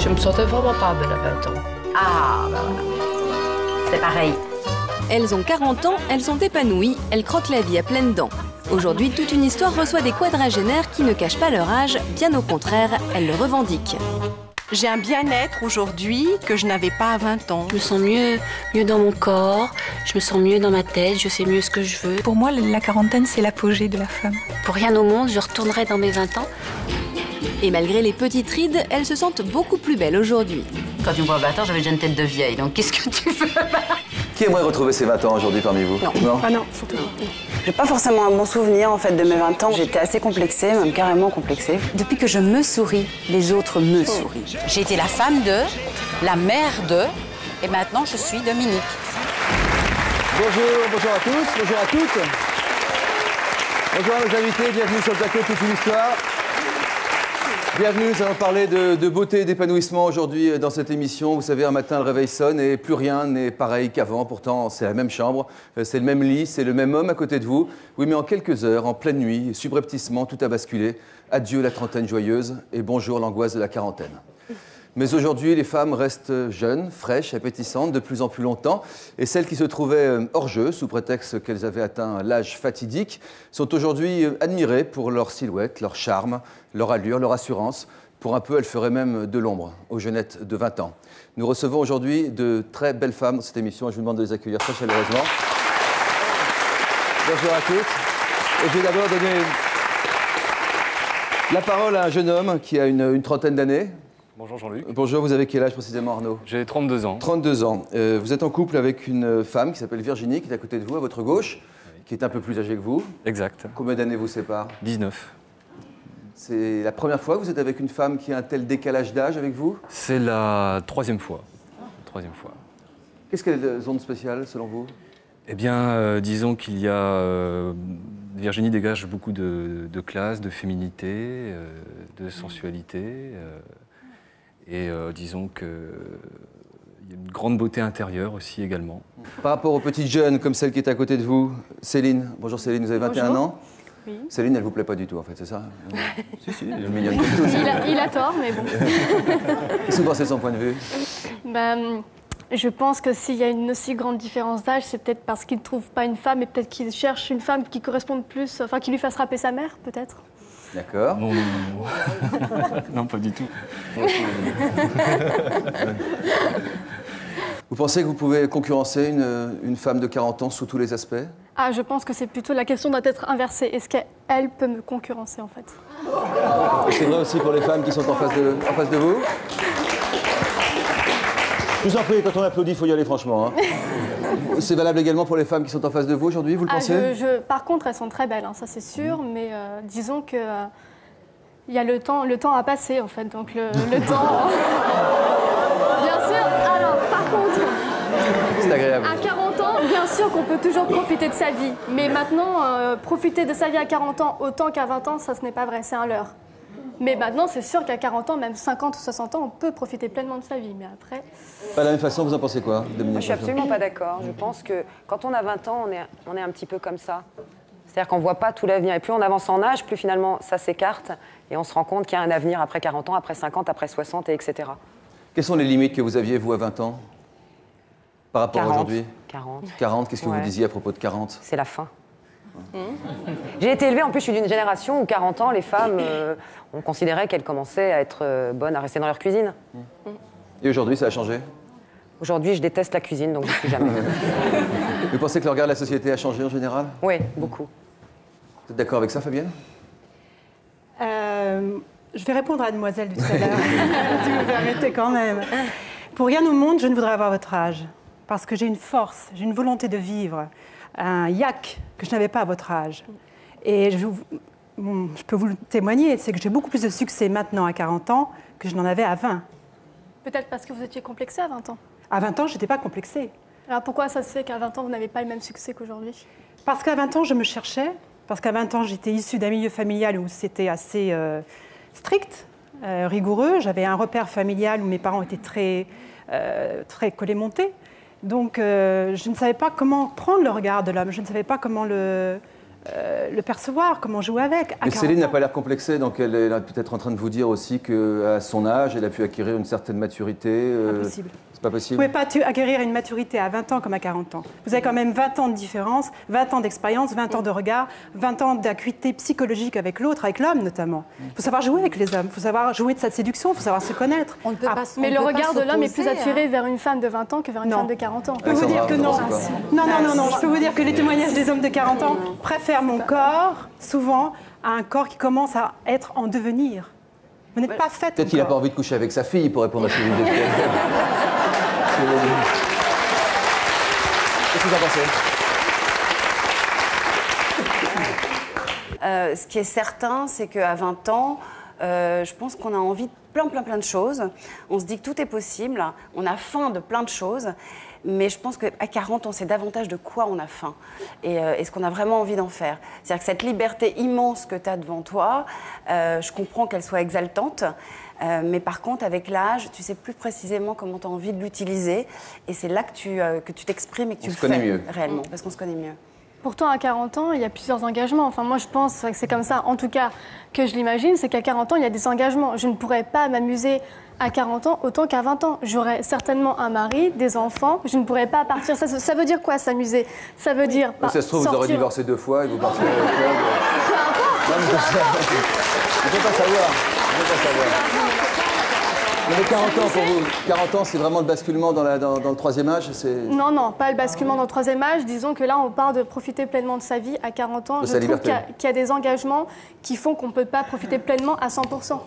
Je me sentais vraiment pas belle à 20 ans. Ah, ben voilà. C'est pareil. Elles ont 40 ans, elles sont épanouies, elles croquent la vie à pleines dents. Aujourd'hui, toute une histoire reçoit des quadragénaires qui ne cachent pas leur âge, bien au contraire, elles le revendiquent. J'ai un bien-être aujourd'hui que je n'avais pas à 20 ans. Je me sens mieux dans mon corps, je me sens mieux dans ma tête, je sais mieux ce que je veux. Pour moi, la quarantaine, c'est l'apogée de la femme. Pour rien au monde, je retournerai dans mes 20 ans. Et malgré les petites rides, elles se sentent beaucoup plus belles aujourd'hui. Quand tu me vois à 20 ans, j'avais déjà une tête de vieille, donc qu'est-ce que tu veux? Qui aimerait retrouver ses 20 ans aujourd'hui parmi vous? Non. Ah non, surtout pas. J'ai pas forcément un bon souvenir en fait de mes 20 ans. J'étais assez complexée, même carrément complexée. Depuis que je me souris, les autres me sourient. J'ai été la femme de, la mère de, et maintenant je suis Dominique. Bonjour à tous, bonjour à toutes. Bonjour à nos invités, bienvenue sur le plateau Toute une histoire. Bienvenue, nous allons parler de beauté et d'épanouissement aujourd'hui dans cette émission. Vous savez, un matin, le réveil sonne et plus rien n'est pareil qu'avant. Pourtant, c'est la même chambre, c'est le même lit, c'est le même homme à côté de vous. Oui, mais en quelques heures, en pleine nuit, subrepticement, tout a basculé. Adieu la trentaine joyeuse et bonjour l'angoisse de la quarantaine. Mais aujourd'hui, les femmes restent jeunes, fraîches, appétissantes de plus en plus longtemps. Et celles qui se trouvaient hors jeu, sous prétexte qu'elles avaient atteint l'âge fatidique, sont aujourd'hui admirées pour leur silhouette, leur charme, leur allure, leur assurance. Pour un peu, elles feraient même de l'ombre aux jeunettes de 20 ans. Nous recevons aujourd'hui de très belles femmes dans cette émission et je vous demande de les accueillir très chaleureusement. Bonjour à toutes. Et je vais d'abord donner la parole à un jeune homme qui a une trentaine d'années. Bonjour Jean-Luc. Bonjour, vous avez quel âge précisément Arnaud? J'ai 32 ans. 32 ans. Vous êtes en couple avec une femme qui s'appelle Virginie, qui est à côté de vous, à votre gauche, qui est un peu plus âgée que vous. Exact. Combien d'années vous séparent? 19. C'est la première fois que vous êtes avec une femme qui a un tel décalage d'âge avec vous? C'est la troisième fois. Qu'est-ce qu'elles ont de spécial selon vous? Eh bien, disons qu'il y a... Virginie dégage beaucoup de classe, de féminité, de sensualité. Et disons qu'il y a une grande beauté intérieure aussi également. Par rapport aux petites jeunes comme celle qui est à côté de vous, Céline. Bonjour Céline, vous avez 21 ans? Oui. Céline, elle vous plaît pas du tout en fait, c'est ça? Si, elle est mignonne comme tout. Il a tort, mais bon. Qu'est-ce que vous pensez de son point de vue? Je pense que s'il y a une aussi grande différence d'âge, c'est peut-être parce qu'il ne trouve pas une femme et peut-être qu'il cherche une femme qui corresponde plus, enfin qui lui fasse rappeler sa mère, peut-être. D'accord. Non. Non, pas du tout. Vous pensez que vous pouvez concurrencer une femme de 40 ans sous tous les aspects? Ah, je pense que c'est plutôt la question doit être inversée. Est-ce qu'elle peut me concurrencer en fait? Et c'est vrai aussi pour les femmes qui sont en face de vous? Je vous en prie, quand on applaudit, il faut y aller franchement. Hein. C'est valable également pour les femmes qui sont en face de vous aujourd'hui, vous le pensez? Par contre, elles sont très belles, hein, ça c'est sûr, mais disons que il y a le temps à passer en fait, donc le temps... Bien sûr, alors par contre, c'est agréable. À 40 ans, bien sûr qu'on peut toujours profiter de sa vie, mais maintenant, profiter de sa vie à 40 ans autant qu'à 20 ans, ça ce n'est pas vrai, c'est un leurre. Mais maintenant, c'est sûr qu'à 40 ans, même 50 ou 60 ans, on peut profiter pleinement de sa vie. Mais après... Pas de la même façon, vous en pensez quoi, Dominique? Moi, je suis absolument pas d'accord. Je pense que quand on a 20 ans, on est un petit peu comme ça. C'est-à-dire qu'on ne voit pas tout l'avenir. Et plus on avance en âge, plus finalement ça s'écarte. Et on se rend compte qu'il y a un avenir après 40 ans, après 50, après 60, et etc. Quelles sont les limites que vous aviez, vous, à 20 ans? Par rapport à aujourd'hui? 40. 40, qu'est-ce que vous disiez à propos de 40? C'est la fin. J'ai été élevée, en plus je suis d'une génération où 40 ans, les femmes, on considérait qu'elles commençaient à être bonnes, à rester dans leur cuisine. Et aujourd'hui, ça a changé? Aujourd'hui, je déteste la cuisine, donc je ne suis jamais. Vous pensez que le regard de la société a changé en général? Oui, beaucoup. Vous êtes d'accord avec ça, Fabienne? Je vais répondre à Demoiselle du tout à l'heure, si vous me permettez quand même. Pour rien au monde, je ne voudrais avoir votre âge, parce que j'ai une force, j'ai une volonté de vivre, un yak que je n'avais pas à votre âge. Et je peux vous le témoigner, c'est que j'ai beaucoup plus de succès maintenant à 40 ans que je n'en avais à 20. Peut-être parce que vous étiez complexée à 20 ans. À 20 ans, je n'étais pas complexée. Alors pourquoi ça se fait qu'à 20 ans, vous n'avez pas le même succès qu'aujourd'hui? Parce qu'à 20 ans, je me cherchais. Parce qu'à 20 ans, j'étais issue d'un milieu familial où c'était assez strict, rigoureux. J'avais un repère familial où mes parents étaient très collés-montés. Donc, je ne savais pas comment prendre le regard de l'homme. Je ne savais pas comment le le percevoir, comment jouer avec. Mais Céline n'a pas l'air complexée, donc elle est peut-être en train de vous dire aussi qu'à son âge, elle a pu acquérir une certaine maturité. Impossible. C'est pas possible. Vous ne pouvez pas acquérir une maturité à 20 ans comme à 40 ans. Vous avez quand même 20 ans de différence, 20 ans d'expérience, 20 ans de regard, 20 ans d'acuité psychologique avec l'autre, avec l'homme notamment. Il faut savoir jouer avec les hommes, il faut savoir jouer de sa séduction, il faut savoir se connaître. On ne peut pas, mais le regard de l'homme est plus attiré vers une femme de 20 ans que vers une femme de 40 ans. Je peux vous dire que non. Non. Je peux vous dire que les témoignages des hommes de 40 ans préfèrent mon corps, souvent, à un corps qui commence à être en devenir. Vous n'êtes pas faite. Peut-être qu'il n'a pas envie de coucher avec sa fille pour répondre à Céline. Qu'est-ce que vous en pensez? Ce qui est certain, c'est qu'à 20 ans, je pense qu'on a envie de plein de choses. On se dit que tout est possible, on a faim de plein de choses. Mais je pense qu'à 40, on sait davantage de quoi on a faim et ce qu'on a vraiment envie d'en faire. C'est-à-dire que cette liberté immense que tu as devant toi, je comprends qu'elle soit exaltante, mais par contre, avec l'âge, tu sais plus précisément comment tu as envie de l'utiliser et c'est là que tu t'exprimes et que tu le fais réellement, parce qu'on se connaît mieux. Pourtant, à 40 ans, il y a plusieurs engagements. Enfin, moi, je pense que c'est comme ça, en tout cas, que je l'imagine, c'est qu'à 40 ans, il y a des engagements. Je ne pourrais pas m'amuser à 40 ans autant qu'à 20 ans. J'aurais certainement un mari, des enfants. Je ne pourrais pas partir. Ça veut dire quoi, s'amuser? Ça veut dire pas ça se trouve, vous aurez divorcé 2 fois et vous partirez au club. On ne peut pas savoir. Mais 40 ans pour vous, 40 ans, c'est vraiment le basculement dans le 3e âge? Non, pas le basculement dans le 3e âge. Disons que là, on parle de profiter pleinement de sa vie à 40 ans. Je trouve qu'il y a des engagements qui font qu'on ne peut pas profiter pleinement à 100%.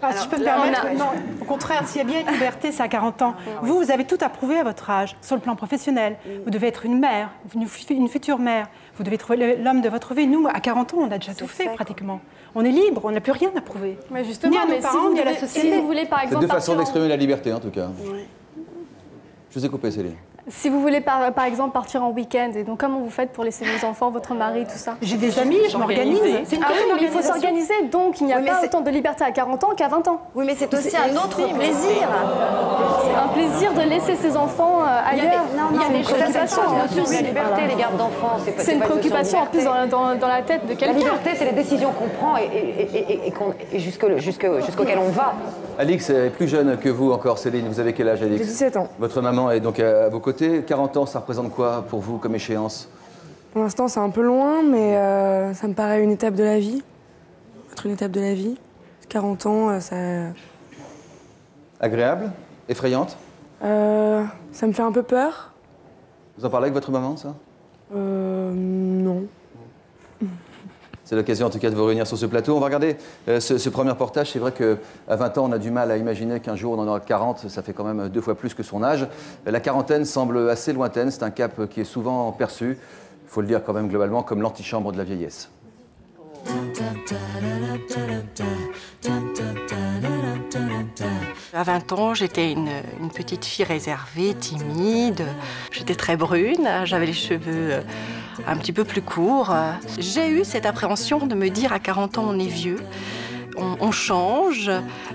Alors, si je peux me permettre, non, au contraire, s'il y a bien une liberté, c'est à 40 ans. Vous avez tout à prouver à votre âge, sur le plan professionnel. Vous devez être une mère, une future mère. Vous devez trouver l'homme de votre vie. Nous, à 40 ans, on a déjà tout fait pratiquement. On est libre, on n'a plus rien à prouver. Mais justement, ni à nos parents, ni à la société. Si vous voulez, par exemple, c'est 2 façons d'exprimer la liberté, en tout cas. Oui. Je vous ai coupé, Céline. Si vous voulez, par exemple, partir en week-end, et donc comment vous faites pour laisser vos enfants, votre mari, tout ça? J'ai des amis, je m'organise. C'est une question mais il faut s'organiser, donc il n'y a pas autant de liberté à 40 ans qu'à 20 ans. Oui, mais c'est aussi un autre plaisir. C'est un plaisir de laisser ses enfants ailleurs. Il y a des préoccupations. La liberté, les gardes d'enfants, c'est une préoccupation en plus dans la tête de quelqu'un. La liberté, c'est les décisions qu'on prend et jusqu'auquel on va. Alix est plus jeune que vous encore, Céline. Vous avez quel âge, Alix? J'ai 17 ans. Votre maman est donc à vos côtés. 40 ans, ça représente quoi pour vous comme échéance? Pour l'instant, c'est un peu loin, mais ça me paraît une étape de la vie. Être une étape de la vie. 40 ans, ça... Agréable? Effrayante? Ça me fait un peu peur. Vous en parlez avec votre maman, ça? Non. C'est l'occasion en tout cas de vous réunir sur ce plateau. On va regarder ce premier reportage. C'est vrai qu'à 20 ans, on a du mal à imaginer qu'un jour on en aura 40. Ça fait quand même 2 fois plus que son âge. La quarantaine semble assez lointaine. C'est un cap qui est souvent perçu, il faut le dire quand même globalement, comme l'antichambre de la vieillesse. À 20 ans, j'étais une petite fille réservée, timide. J'étais très brune, j'avais les cheveux un petit peu plus courts. J'ai eu cette appréhension de me dire à 40 ans, on est vieux. On change,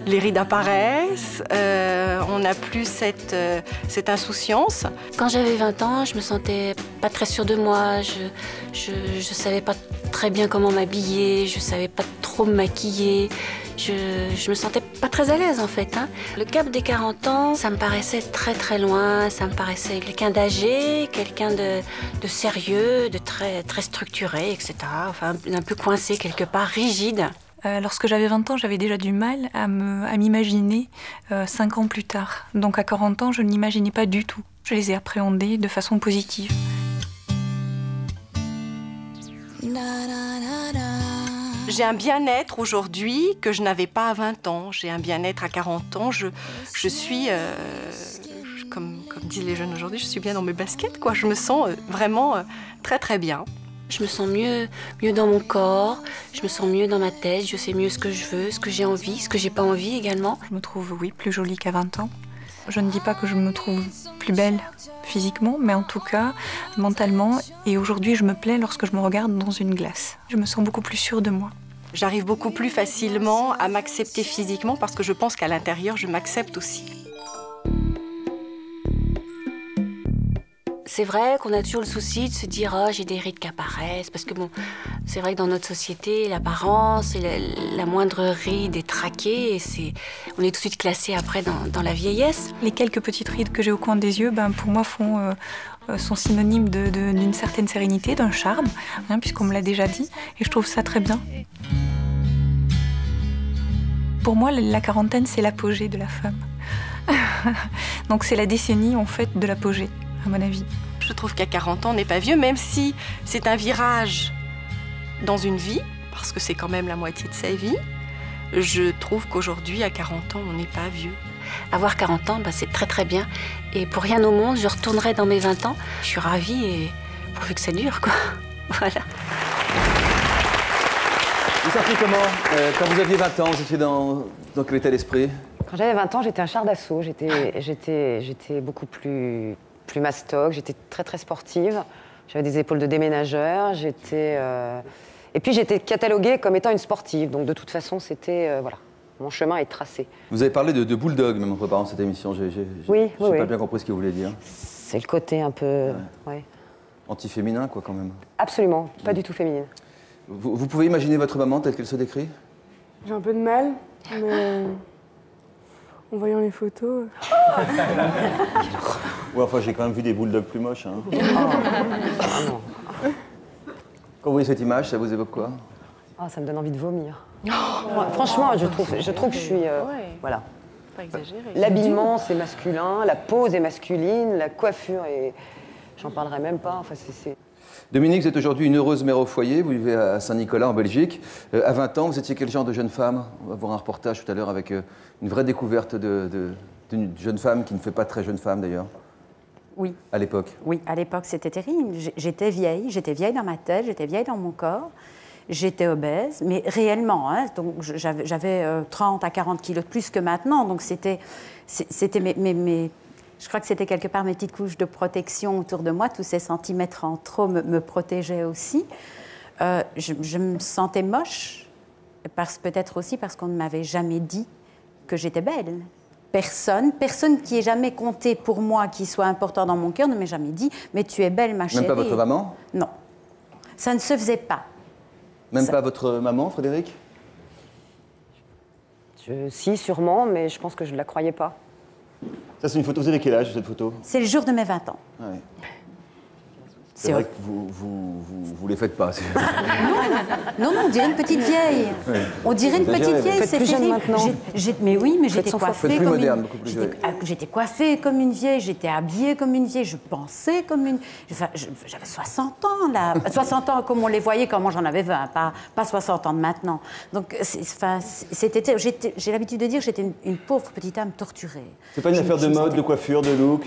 les rides apparaissent, on n'a plus cette insouciance. Quand j'avais 20 ans, je me sentais pas très sûre de moi, je savais pas très bien comment m'habiller, je savais pas trop me maquiller, je me sentais pas très à l'aise en fait. Le cap des 40 ans, ça me paraissait très loin, ça me paraissait quelqu'un d'âgé, quelqu'un de sérieux, de très structuré, etc. Enfin, un peu coincé quelque part, rigide. Lorsque j'avais 20 ans, j'avais déjà du mal à m'imaginer 5 ans plus tard. Donc à 40 ans, je ne l'imaginais pas du tout. Je les ai appréhendés de façon positive. J'ai un bien-être aujourd'hui que je n'avais pas à 20 ans. J'ai un bien-être à 40 ans. Je suis, comme disent les jeunes aujourd'hui, je suis bien dans mes baskets, quoi. Je me sens vraiment très bien. Je me sens mieux dans mon corps, je me sens mieux dans ma tête, je sais mieux ce que je veux, ce que j'ai envie, ce que j'ai pas envie également. Je me trouve, oui, plus jolie qu'à 20 ans. Je ne dis pas que je me trouve plus belle physiquement, mais en tout cas, mentalement. Et aujourd'hui, je me plais lorsque je me regarde dans une glace. Je me sens beaucoup plus sûre de moi. J'arrive beaucoup plus facilement à m'accepter physiquement parce que je pense qu'à l'intérieur, je m'accepte aussi. C'est vrai qu'on a toujours le souci de se dire « Oh, j'ai des rides qui apparaissent », parce que bon, c'est vrai que dans notre société, l'apparence et la moindre ride est traquée et on est tout de suite classé après dans la vieillesse. Les quelques petites rides que j'ai au coin des yeux, pour moi, sont synonymes d'une certaine sérénité, d'un charme, hein, puisqu'on me l'a déjà dit, et je trouve ça très bien. Pour moi, la quarantaine, c'est l'apogée de la femme. Donc c'est la décennie, en fait, de l'apogée, à mon avis. Je trouve qu'à 40 ans, on n'est pas vieux, même si c'est un virage dans une vie, parce que c'est quand même la moitié de sa vie. Je trouve qu'aujourd'hui, à 40 ans, on n'est pas vieux. Avoir 40 ans, c'est très très bien. Et pour rien au monde, je retournerai dans mes 20 ans. Je suis ravie et pourvu que ça dure, quoi. Voilà. Vous sentez comment quand vous aviez 20 ans, vous étiez dans quel état d'esprit? Quand j'avais 20 ans, j'étais un char d'assaut. J'étais beaucoup plus mastoc, j'étais très très sportive. J'avais des épaules de déménageur. Et puis j'étais cataloguée comme étant une sportive. Donc de toute façon, c'était voilà, mon chemin est tracé. Vous avez parlé de bulldog même en préparant cette émission. Oui. J'ai pas bien compris ce que vous voulez dire. C'est le côté un peu anti-féminin, quoi, quand même. Absolument, pas du tout féminine. Vous pouvez imaginer votre maman telle qu'elle se décrit? J'ai un peu de mal, mais en voyant les photos... Ouais, enfin, j'ai quand même vu des bulldogs plus moches. Hein. Quand vous voyez cette image, ça vous évoque quoi? Ça me donne envie de vomir. Franchement, je trouve que je suis... voilà. Pas exagéré. L'habillement, c'est masculin, la pose est masculine, la coiffure est... J'en parlerai même pas. Enfin, c'est... Dominique, vous êtes aujourd'hui une heureuse mère au foyer, vous vivez à Saint-Nicolas en Belgique. À 20 ans, vous étiez quel genre de jeune femme? On va voir un reportage tout à l'heure avec une vraie découverte d'une jeune femme qui ne fait pas très jeune femme d'ailleurs. Oui. À l'époque? Oui, à l'époque c'était terrible. J'étais vieille dans ma tête, j'étais vieille dans mon corps, j'étais obèse, mais réellement, hein, donc j'avais 30 à 40 kilos de plus que maintenant, donc c'était je crois que c'était quelque part mes petites couches de protection autour de moi, tous ces centimètres en trop me protégeaient aussi. Je me sentais moche, peut-être aussi parce qu'on ne m'avait jamais dit que j'étais belle. Personne qui ait jamais compté pour moi, qui soit important dans mon cœur, ne m'a jamais dit « mais tu es belle, ma chérie ». Même pas votre maman? Non, ça ne se faisait pas. Même pas votre maman, Frédéric? Si, sûrement, mais je pense que je ne la croyais pas. Ça, c'est une photo. Vous avez quel âge, cette photo? C'est le jour de mes 20 ans. Ouais. C'est vrai que vous les faites pas. Non, on dirait une petite vieille. Oui. On dirait une petite vieille, c'est terrible. Maintenant. Mais oui, mais j'étais coiffée comme moderne, une... beaucoup plus jeune. J'étais coiffée comme une vieille, j'étais habillée comme une vieille, je pensais comme une... Enfin, j'avais 60 ans, là. 60 ans comme on les voyait quand moi j'en avais 20, pas 60 ans de maintenant. Donc, j'ai l'habitude de dire que j'étais une pauvre petite âme torturée. C'est pas une affaire de mode, de coiffure, de look,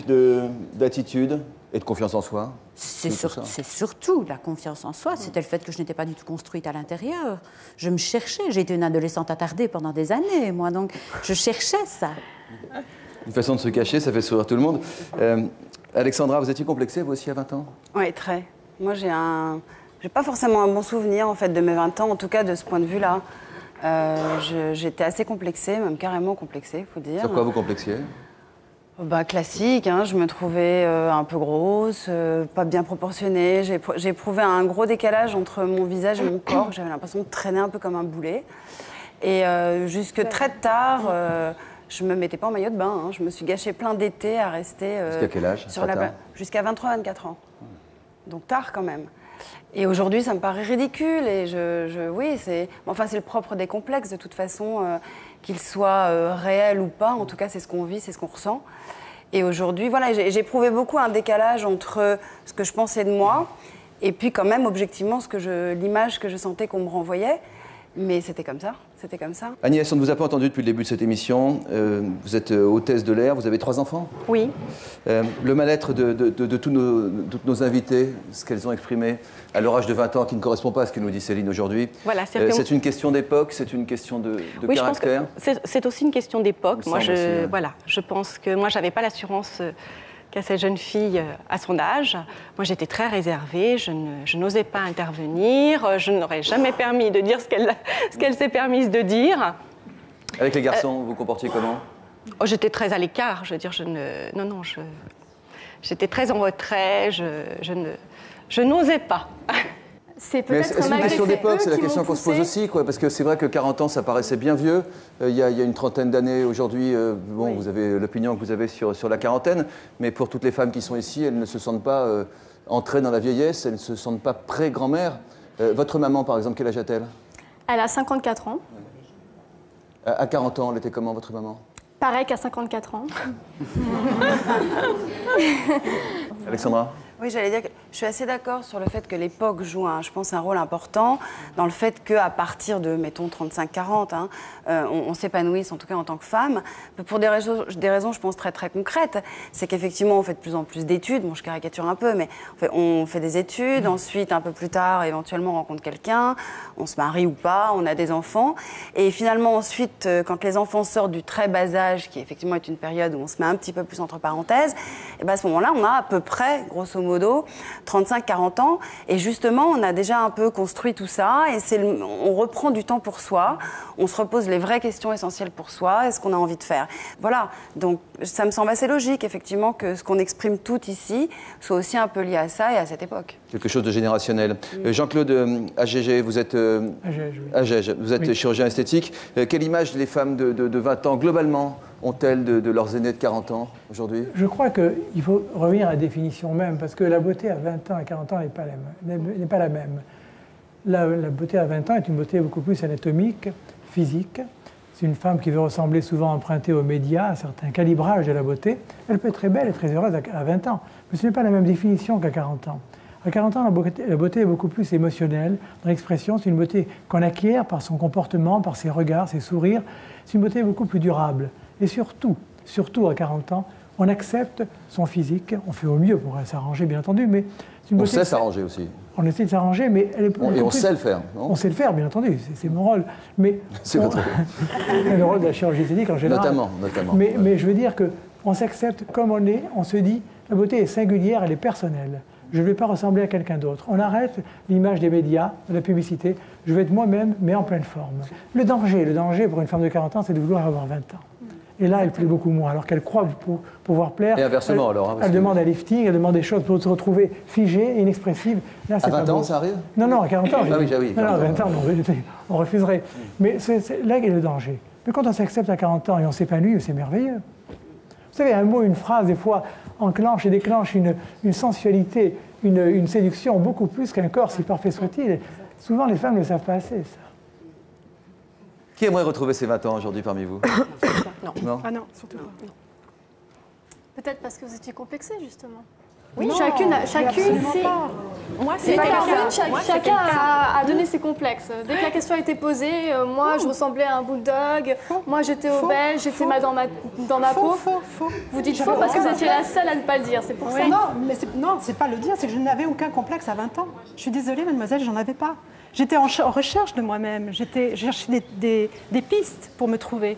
d'attitude? Et de confiance en soi? C'est surtout la confiance en soi. C'était le fait que je n'étais pas du tout construite à l'intérieur. Je me cherchais. J'ai été une adolescente attardée pendant des années, moi. Donc, je cherchais ça. Une façon de se cacher, ça fait sourire tout le monde. Alexandra, vous étiez complexée, vous aussi, à 20 ans? Oui, très. Moi, j'ai pas forcément un bon souvenir, en fait, de mes 20 ans, en tout cas, de ce point de vue-là. J'étais assez complexée, même carrément complexée, il faut dire. Sur quoi vous complexiez? Classique, hein, je me trouvais un peu grosse, pas bien proportionnée. J'ai éprouvé un gros décalage entre mon visage et mon corps. J'avais l'impression de traîner un peu comme un boulet. Et jusque très tard, je me mettais pas en maillot de bain. Hein. Je me suis gâchée plein d'été à rester... Jusqu'à quel âge? Jusqu'à 23-24 ans. Donc tard quand même. Et aujourd'hui, ça me paraît ridicule. Et oui, c'est le propre des complexes, de toute façon, qu'ils soient réels ou pas. En tout cas, c'est ce qu'on vit, c'est ce qu'on ressent. Et aujourd'hui, voilà, j'ai éprouvé beaucoup un décalage entre ce que je pensais de moi et puis quand même, objectivement, l'image que je sentais qu'on me renvoyait. Mais c'était comme ça, Agnès, on ne vous a pas entendu depuis le début de cette émission. Vous êtes hôtesse de l'air, vous avez 3 enfants? Oui. Le mal-être de toutes nos invités, ce qu'elles ont exprimé à leur âge de 20 ans, qui ne correspond pas à ce que nous dit Céline aujourd'hui. Voilà, c'est une question d'époque, c'est une question de oui, caractère? Je pense que c'est aussi une question d'époque. Moi, je pense que moi, j'avais pas l'assurance qu'a cette jeune fille à son âge. Moi, j'étais très réservée, je n'osais pas intervenir, je n'aurais jamais permis de dire ce qu'elle s'est permise de dire. Avec les garçons, vous vous comportiez comment? J'étais très à l'écart, je veux dire, J'étais très en retrait, je n'osais pas. C'est peut-être une question d'époque, c'est la question qu'on se pose aussi, quoi, parce que c'est vrai que 40 ans, ça paraissait bien vieux. Il y a une trentaine d'années aujourd'hui, bon, vous avez l'opinion que vous avez sur la quarantaine, mais pour toutes les femmes qui sont ici, elles ne se sentent pas entrées dans la vieillesse, elles ne se sentent pas pré-grand-mère. Votre maman, par exemple, quel âge a-t-elle? Elle a 54 ans. À 40 ans, elle était comment, votre maman? Pareil qu'à 54 ans. Alexandra? Oui, j'allais dire que je suis assez d'accord sur le fait que l'époque joue, je pense, un rôle important dans le fait qu'à partir de, mettons, 35-40, on s'épanouisse, en tout cas en tant que femme, pour des raisons, je pense, très très concrètes. C'est qu'effectivement, on fait de plus en plus d'études, bon, je caricature un peu, mais on fait des études, ensuite, un peu plus tard, éventuellement, on rencontre quelqu'un, on se marie ou pas, on a des enfants, et finalement, ensuite, quand les enfants sortent du très bas âge, qui effectivement est une période où on se met un petit peu plus entre parenthèses, et bien à ce moment-là, on a à peu près, grosso modo, 35-40 ans, et justement, on a déjà un peu construit tout ça, et on reprend du temps pour soi, on se repose les vraies questions essentielles pour soi, et ce qu'on a envie de faire. Voilà, donc ça me semble assez logique, effectivement, que ce qu'on exprime tout ici soit aussi un peu lié à ça et à cette époque. Quelque chose de générationnel. Jean-Claude Agege, vous êtes, vous êtes chirurgien esthétique. Quelle image les femmes de 20 ans, globalement, ont-elles de leurs aînés de 40 ans aujourd'hui? Je crois qu'il faut revenir à la définition même, parce que la beauté à 20 ans et 40 ans n'est pas la même. La beauté à 20 ans est une beauté beaucoup plus anatomique, physique. C'est une femme qui veut ressembler, souvent empruntée aux médias, à certains calibrages de la beauté. Elle peut être très belle et très heureuse à 20 ans, mais ce n'est pas la même définition qu'à 40 ans. À 40 ans, la beauté est beaucoup plus émotionnelle dans l'expression. C'est une beauté qu'on acquiert par son comportement, par ses regards, ses sourires. C'est une beauté beaucoup plus durable. Et surtout à 40 ans, on accepte son physique. On fait au mieux pour s'arranger, bien entendu, mais c'est une beauté... On sait s'arranger aussi. On essaie de s'arranger, mais elle est plus... Et on sait le faire, non? On sait le faire, bien entendu, c'est mon rôle. Mais c'est votre rôle. C'est le rôle de la chirurgie esthétique en général. Notamment. Mais je veux dire qu'on s'accepte comme on est, on se dit, la beauté est singulière, elle est personnelle. Je ne vais pas ressembler à quelqu'un d'autre. On arrête l'image des médias, de la publicité. Je vais être moi-même, mais en pleine forme. Le danger pour une femme de 40 ans, c'est de vouloir avoir 20 ans. Et là, elle plaît beaucoup moins, alors qu'elle croit pouvoir plaire. Et inversement, elle demande un lifting, elle demande des choses pour se retrouver figée, inexpressive. Là, à 20 ans, ça arrive? Non, à 40 ans. Ah oui, non, à 20 ans, on refuserait. Mais c'est là qu'est le danger. Mais quand on s'accepte à 40 ans et on s'épanouit, c'est merveilleux. Vous savez, un mot, une phrase, des fois, enclenche et déclenche une sensualité, une séduction beaucoup plus qu'un corps, si parfait soit-il. Souvent, les femmes ne le savent pas assez, ça. Qui aimerait retrouver ses 20 ans aujourd'hui parmi vous? Non. Ah non, surtout pas. Peut-être parce que vous étiez complexée, justement. Oui, non, chacune, moi, c'est pas Caroline, chacun a donné ses complexes. Dès que la question a été posée, moi je ressemblais à un bulldog, moi j'étais obèse, j'étais mal dans ma peau. Vous dites faux parce que vous étiez la seule à ne pas le dire, c'est pour ça. Non, c'est pas le dire, c'est que je n'avais aucun complexe à 20 ans. Je suis désolée, mademoiselle, j'en avais pas. J'étais en recherche de moi-même, j'ai cherché des pistes pour me trouver.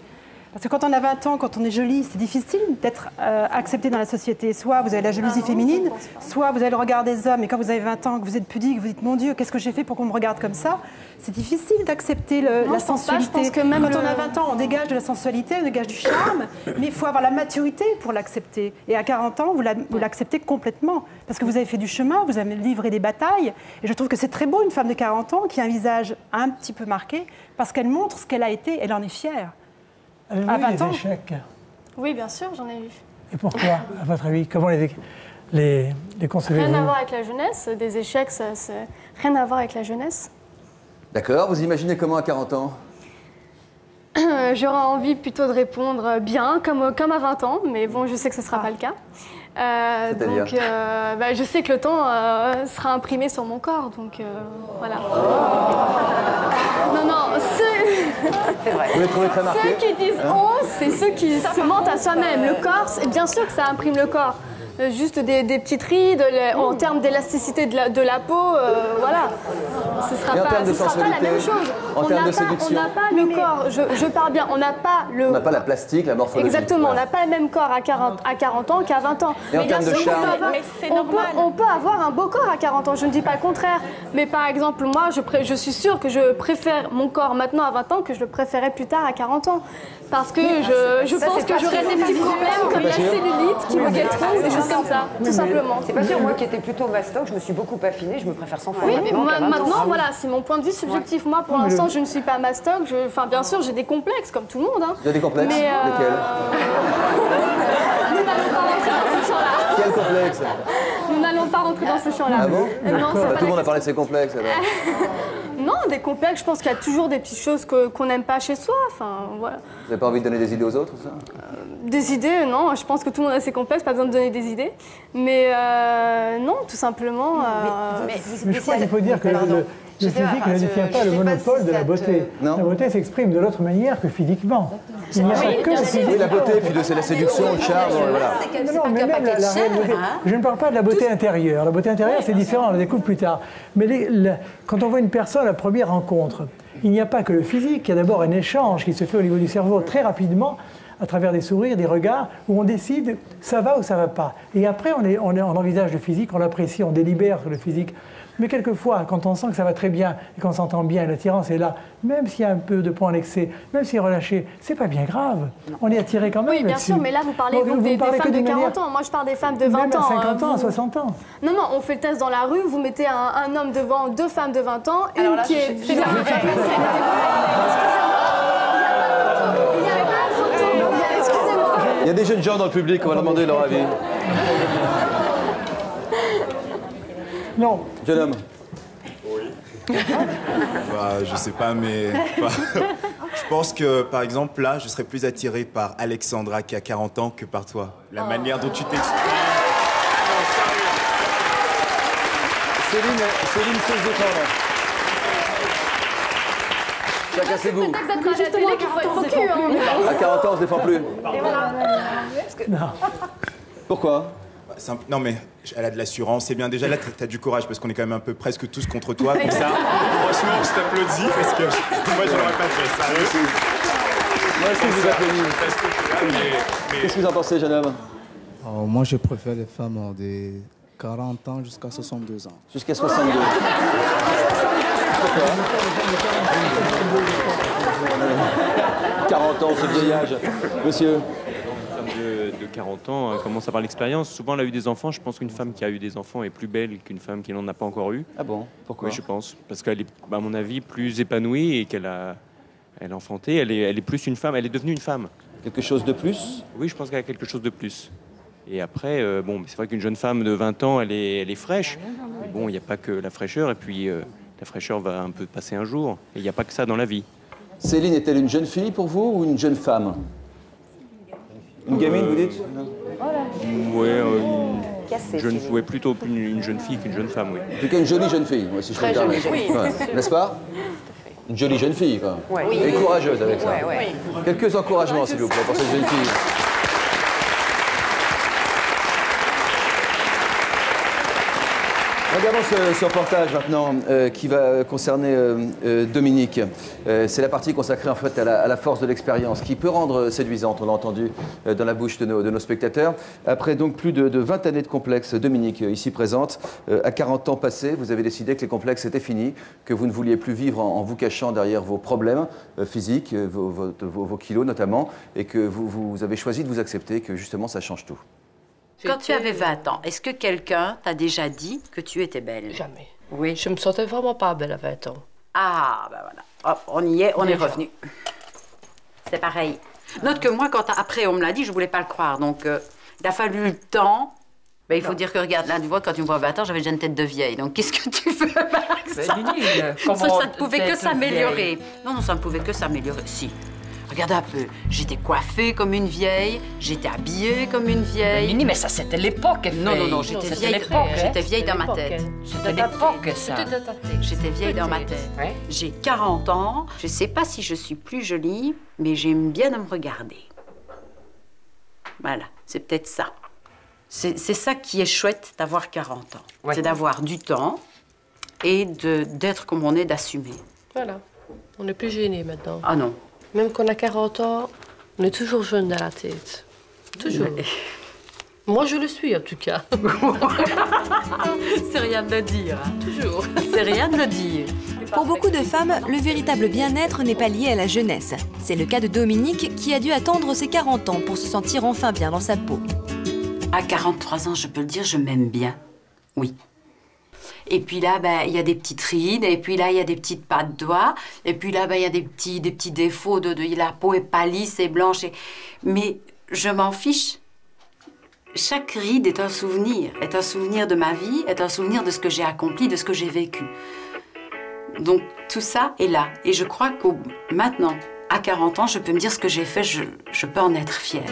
Parce que quand on a 20 ans, quand on est jolie, c'est difficile d'être accepté dans la société. Soit vous avez la jalousie féminine, soit vous avez le regard des hommes. Et quand vous avez 20 ans, que vous êtes pudique, vous dites « Mon Dieu, qu'est-ce que j'ai fait pour qu'on me regarde comme ça ?» C'est difficile d'accepter la sensualité. Je pense que même quand on a 20 ans, on dégage de la sensualité, on dégage du charme, mais il faut avoir la maturité pour l'accepter. Et à 40 ans, vous l'acceptez complètement. Parce que vous avez fait du chemin, vous avez livré des batailles. Et je trouve que c'est très beau, une femme de 40 ans qui a un visage un petit peu marqué, parce qu'elle montre ce qu'elle a été, elle en est fière. À 20 ans. Échecs. Oui, bien sûr, j'en ai eu. Et pourquoi, à votre avis? Comment les concevez-vous? Rien à voir avec la jeunesse. Des échecs, c'est rien à voir avec la jeunesse. D'accord. Vous imaginez comment à 40 ans? J'aurais envie plutôt de répondre bien, comme à 20 ans, mais bon, je sais que ce ne sera pas le cas. Donc, je sais que le temps sera imprimé sur mon corps, donc voilà. Non, c'est vrai. Vous les trouvez très marqués? Ceux qui disent oh, c'est ceux qui se mentent à soi-même. Le corps, bien sûr que ça imprime le corps. Juste des petites rides, en termes d'élasticité de la peau, voilà. ce sera Et en termes de sera pas la sensualité, même chose. en termes de séduction. On n'a pas le corps, je parle bien, on n'a pas le... On n'a pas la plastique, la morphologie. Exactement, on Voilà. n'a pas le même corps à 40 ans qu'à 20 ans. Et en termes de charme. On peut avoir un beau corps à 40 ans, je ne dis pas le contraire. Mais par exemple, moi, je suis sûre que je préfère mon corps maintenant à 20 ans que je le préférais plus tard à 40 ans. Parce que je pense que j'aurais des petits problèmes comme la cellulite qui me guetteront, des choses comme ça, tout simplement. C'est pas sûr, moi qui étais plutôt mastoc, je me suis beaucoup affinée, je me préfère 100 fois Oui, maintenant qu'à 20 ans. maintenant, voilà, c'est mon point de vue subjectif. Moi, pour l'instant, je ne suis pas mastoc. Enfin, bien sûr, j'ai des complexes, comme tout le monde. Hein. Il y a des complexes. Mais, Lesquels? Nous n'allons pas rentrer dans ce champ-là. Quel complexe? Nous n'allons pas rentrer dans ce champ-là. Ah bon? Non, c'est Bah, pas tout le monde la a parlé de ses complexes alors. Non, des complexes, je pense qu'il y a toujours des petites choses qu'on n'aime pas chez soi. Enfin, voilà. Vous n'avez pas envie de donner des idées aux autres, ça? Des idées, non. Je pense que tout le monde a ses complexes, pas besoin de donner des idées. Mais non, tout simplement. Mais je crois qu'il faut dire que le physique ne détient pas le monopole de la beauté. La beauté s'exprime de l'autre manière que physiquement. Il n'y a pas que le physique. Oui, la beauté, puis c'est la séduction, le charme, voilà. Non, mais même la réelle beauté. Je ne parle pas de la beauté intérieure. La beauté intérieure, c'est différent, on la découvre plus tard. Mais quand on voit une personne à la première rencontre, il n'y a pas que le physique. Il y a d'abord un échange qui se fait au niveau du cerveau très rapidement, à travers des sourires, des regards, où on décide ça va ou ça va pas. Et après, on envisage le physique, on l'apprécie, on délibère sur le physique. Mais quelquefois, quand on sent que ça va très bien et qu'on s'entend bien, l'attirance est là, même s'il y a un peu de poids en excès, même s'il est relâché, c'est pas bien grave. On est attiré quand même. Oui, bien sûr, mais là, vous parlez donc des femmes de 40 ans. Moi, je parle des femmes de 20 même ans. à 50 ans, à 60 ans. Non, non, on fait le test dans la rue, vous mettez un homme devant deux femmes de 20 ans, une qui est... Il y a des jeunes gens dans le public, on va leur demander leur avis. Non. Jeune homme. Bah, je sais pas, mais je pense que, par exemple, là, je serais plus attiré par Alexandra qui a 40 ans que par toi. La manière dont tu t'exprimes. Céline sait se défendre. Chacun ses goûts. Justement, qu'il faut être focus. À 40 ans, on se défend plus. Pourquoi? Non, mais elle a de l'assurance. C'est bien, déjà là, t'as du courage parce qu'on est quand même un peu presque tous contre toi. Comme ça, franchement, je t'applaudis parce que moi, je n'aurais pas fait ça. Moi aussi, je vous applaudis. Qu'est-ce que vous en pensez, jeune homme? Moi, je préfère les femmes de 40 ans jusqu'à 62 ans. Jusqu'à 62. Pourquoi? 40 ans, c'est le vieil âge. Monsieur? De 40 ans commence à avoir l'expérience. Souvent, elle a eu des enfants. Je pense qu'une femme qui a eu des enfants est plus belle qu'une femme qui n'en a pas encore eu. Ah bon? Pourquoi? Oui, je pense. Parce qu'elle est, à mon avis, plus épanouie et qu'elle a enfanté. Elle est plus une femme. Elle est devenue une femme. Quelque chose de plus? Oui, je pense qu'elle a quelque chose de plus. Et après, bon, c'est vrai qu'une jeune femme de 20 ans, elle est fraîche. Mais bon, il n'y a pas que la fraîcheur. Et puis, la fraîcheur va un peu passer un jour. Et il n'y a pas que ça dans la vie. Céline est-elle une jeune fille pour vous ou une jeune femme? Une gamine, vous dites? Oui, plutôt une jeune fille qu'une jeune femme, oui. En tout cas, une jolie jeune fille, moi, si je peux me permettre. N'est-ce pas? Une jolie jeune fille, quoi. Oui. Et courageuse avec ça. Ouais. Quelques encouragements, s'il vous plaît, pour cette jeune fille. Regardons ce reportage maintenant qui va concerner Dominique. C'est la partie consacrée en fait à la force de l'expérience qui peut rendre séduisante, on l'a entendu dans la bouche de nos spectateurs. Après donc plus de 20 années de complexes, Dominique ici présente, à 40 ans passés, vous avez décidé que les complexes étaient finis, que vous ne vouliez plus vivre en vous cachant derrière vos problèmes physiques, vos kilos notamment, et que vous avez choisi de vous accepter, que justement ça change tout. Quand tu avais 20 ans, est-ce que quelqu'un t'a déjà dit que tu étais belle? Jamais. Oui. Je me sentais vraiment pas belle à 20 ans. Ah, ben voilà. Hop, on y est, on est revenu. C'est pareil. Note que moi, après on me l'a dit, je voulais pas le croire. Donc, il a fallu le temps. Ben, il faut dire que, regarde, là, tu vois, quand tu me vois à 20 ans, j'avais déjà une tête de vieille. Donc, qu'est-ce que tu veux avec ça? Ça ne pouvait que s'améliorer. Non, ça ne pouvait que s'améliorer. Si. Regarde un peu, j'étais coiffée comme une vieille, j'étais habillée comme une vieille. Nini, mais ça, c'était l'époque, Non, j'étais vieille dans ma tête. C'était l'époque, ça. J'étais vieille dans ma tête. J'ai 40 ans, je sais pas si je suis plus jolie, mais j'aime bien me regarder. Voilà, c'est peut-être ça. C'est ça qui est chouette d'avoir 40 ans. Ouais. C'est d'avoir du temps et d'être comme on est, d'assumer. Voilà. On n'est plus gêné maintenant. Ah non. Même quand on a 40 ans, on est toujours jeune dans la tête. Toujours. Mais... Moi, je le suis, en tout cas. C'est rien de le dire. Hein. Toujours. C'est rien de le dire. Pour beaucoup de femmes, le véritable bien-être n'est pas lié à la jeunesse. C'est le cas de Dominique qui a dû attendre ses 40 ans pour se sentir enfin bien dans sa peau. À 43 ans, je peux le dire, je m'aime bien. Oui. Et puis là, il y a des petites rides, et puis là, il y a des petites pattes de doigts, et puis là, il y a des petits défauts, la peau est pâlie, c'est blanche. Mais je m'en fiche. Chaque ride est un souvenir de ma vie, est un souvenir de ce que j'ai accompli, de ce que j'ai vécu. Donc tout ça est là. Et je crois que maintenant, à 40 ans, je peux me dire ce que j'ai fait, je peux en être fière.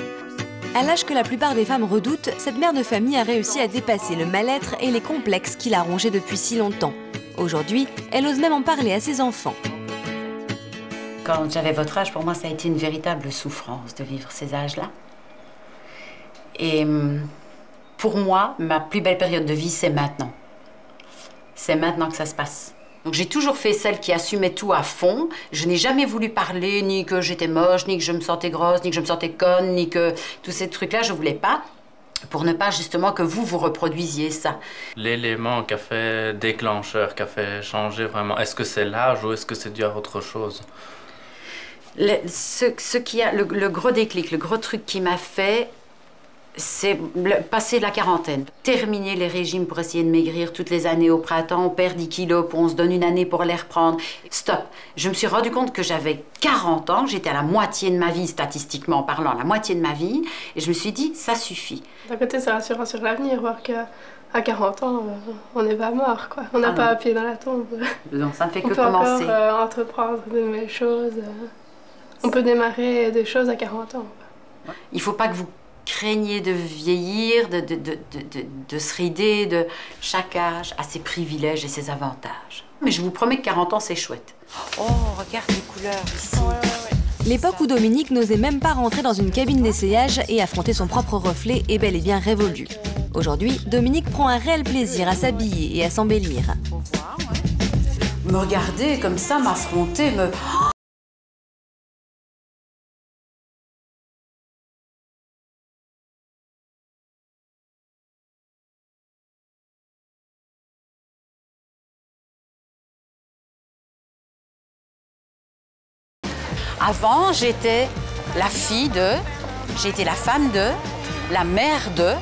À l'âge que la plupart des femmes redoutent, cette mère de famille a réussi à dépasser le mal-être et les complexes qui la rongeaient depuis si longtemps. Aujourd'hui, elle ose même en parler à ses enfants. Quand j'avais votre âge, pour moi, ça a été une véritable souffrance de vivre ces âges-là. Et pour moi, ma plus belle période de vie, c'est maintenant. C'est maintenant que ça se passe. Donc j'ai toujours fait celle qui assumait tout à fond. Je n'ai jamais voulu parler, ni que j'étais moche, ni que je me sentais grosse, ni que je me sentais conne, ni que tous ces trucs-là, je voulais pas. Pour ne pas justement que vous reproduisiez ça. L'élément qui a fait déclencheur, qui a fait changer vraiment, est-ce que c'est l'âge ou est-ce que c'est dû à autre chose? Le gros déclic, le gros truc qui m'a fait, c'est passer la quarantaine. Terminer les régimes pour essayer de maigrir toutes les années au printemps. On perd 10 kilos, puis on se donne une année pour les reprendre. Stop. Je me suis rendu compte que j'avais 40 ans, j'étais à la moitié de ma vie, statistiquement parlant, la moitié de ma vie. Et je me suis dit, ça suffit. D'un côté, c'est rassurant sur l'avenir, voir qu'à 40 ans, on n'est pas mort, quoi. On n'a pas un pied dans la tombe. Donc ça ne fait que commencer. commencer. On peut encore entreprendre de nouvelles choses. On peut démarrer des choses à 40 ans. Il ne faut pas que vous craignez de vieillir, de se rider, de chaque âge a ses privilèges et ses avantages. Mais je vous promets que 40 ans, c'est chouette. Oh, regarde les couleurs ici. L'époque où Dominique n'osait même pas rentrer dans une cabine d'essayage et affronter son propre reflet est bel et bien révolue. Aujourd'hui, Dominique prend un réel plaisir à s'habiller et à s'embellir. Me regarder comme ça, m'affronter, me... Avant, j'étais la fille de, j'étais la femme de, la mère de,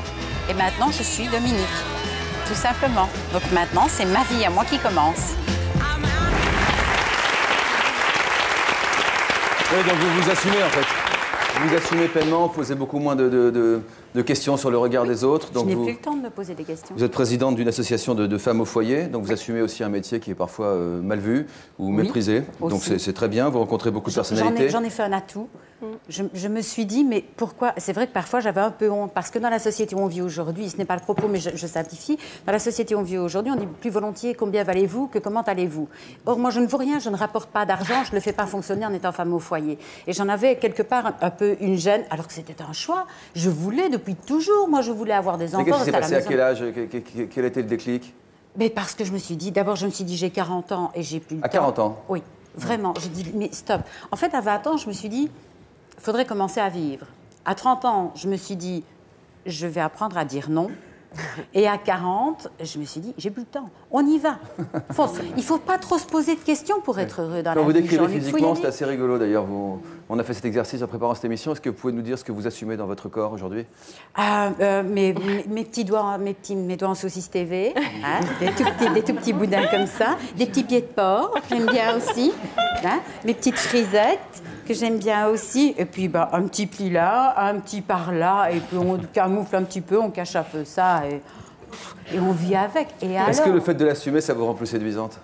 et maintenant je suis Dominique, tout simplement. Donc maintenant, c'est ma vie à moi qui commence. Oui, donc vous vous assumez en fait. Vous assumez pleinement, vous posez beaucoup moins de questions sur le regard des autres. Donc je n'ai plus le temps de me poser des questions. Vous êtes présidente d'une association de femmes au foyer, donc vous assumez aussi un métier qui est parfois mal vu ou méprisé. Aussi. Donc c'est très bien, vous rencontrez beaucoup de personnalités. J'en ai fait un atout. Je me suis dit, mais pourquoi? C'est vrai que parfois j'avais un peu honte, parce que dans la société où on vit aujourd'hui, ce n'est pas le propos, mais je simplifie, dans la société où on vit aujourd'hui, on dit plus volontiers combien valez-vous que comment allez-vous. Or, moi je ne vaux rien, je ne rapporte pas d'argent, je ne le fais pas fonctionner en étant femme au foyer. Et j'en avais quelque part un peu une gêne, alors que c'était un choix. Je voulais depuis toujours, moi je voulais avoir des enfants. Qu'est-ce qui s'est passé à quel âge? Quel était le déclic? Mais parce que je me suis dit, d'abord je me suis dit j'ai 40 ans et j'ai plus le temps. À 40 ans? Oui, vraiment. J'ai dit, mais stop. En fait, à 20 ans, je me suis dit, il faudrait commencer à vivre. À 30 ans, je me suis dit, je vais apprendre à dire non. Et à 40, je me suis dit, j'ai plus le temps. On y va. Il ne faut pas trop se poser de questions pour être heureux dans la vie. Quand vous décrivez physiquement, c'est assez rigolo d'ailleurs. On a fait cet exercice en préparant cette émission. Est-ce que vous pouvez nous dire ce que vous assumez dans votre corps aujourd'hui? Mes petits doigts, mes doigts en saucisse TV, hein, des tout petits boudins comme ça, des petits pieds de porc, j'aime bien aussi, hein, mes petites frisettes que j'aime bien aussi, et puis un petit pli là, un petit par là, et puis on camoufle un petit peu, on cache un peu ça, et on vit avec. Est-ce que le fait de l'assumer, ça vous rend plus séduisante?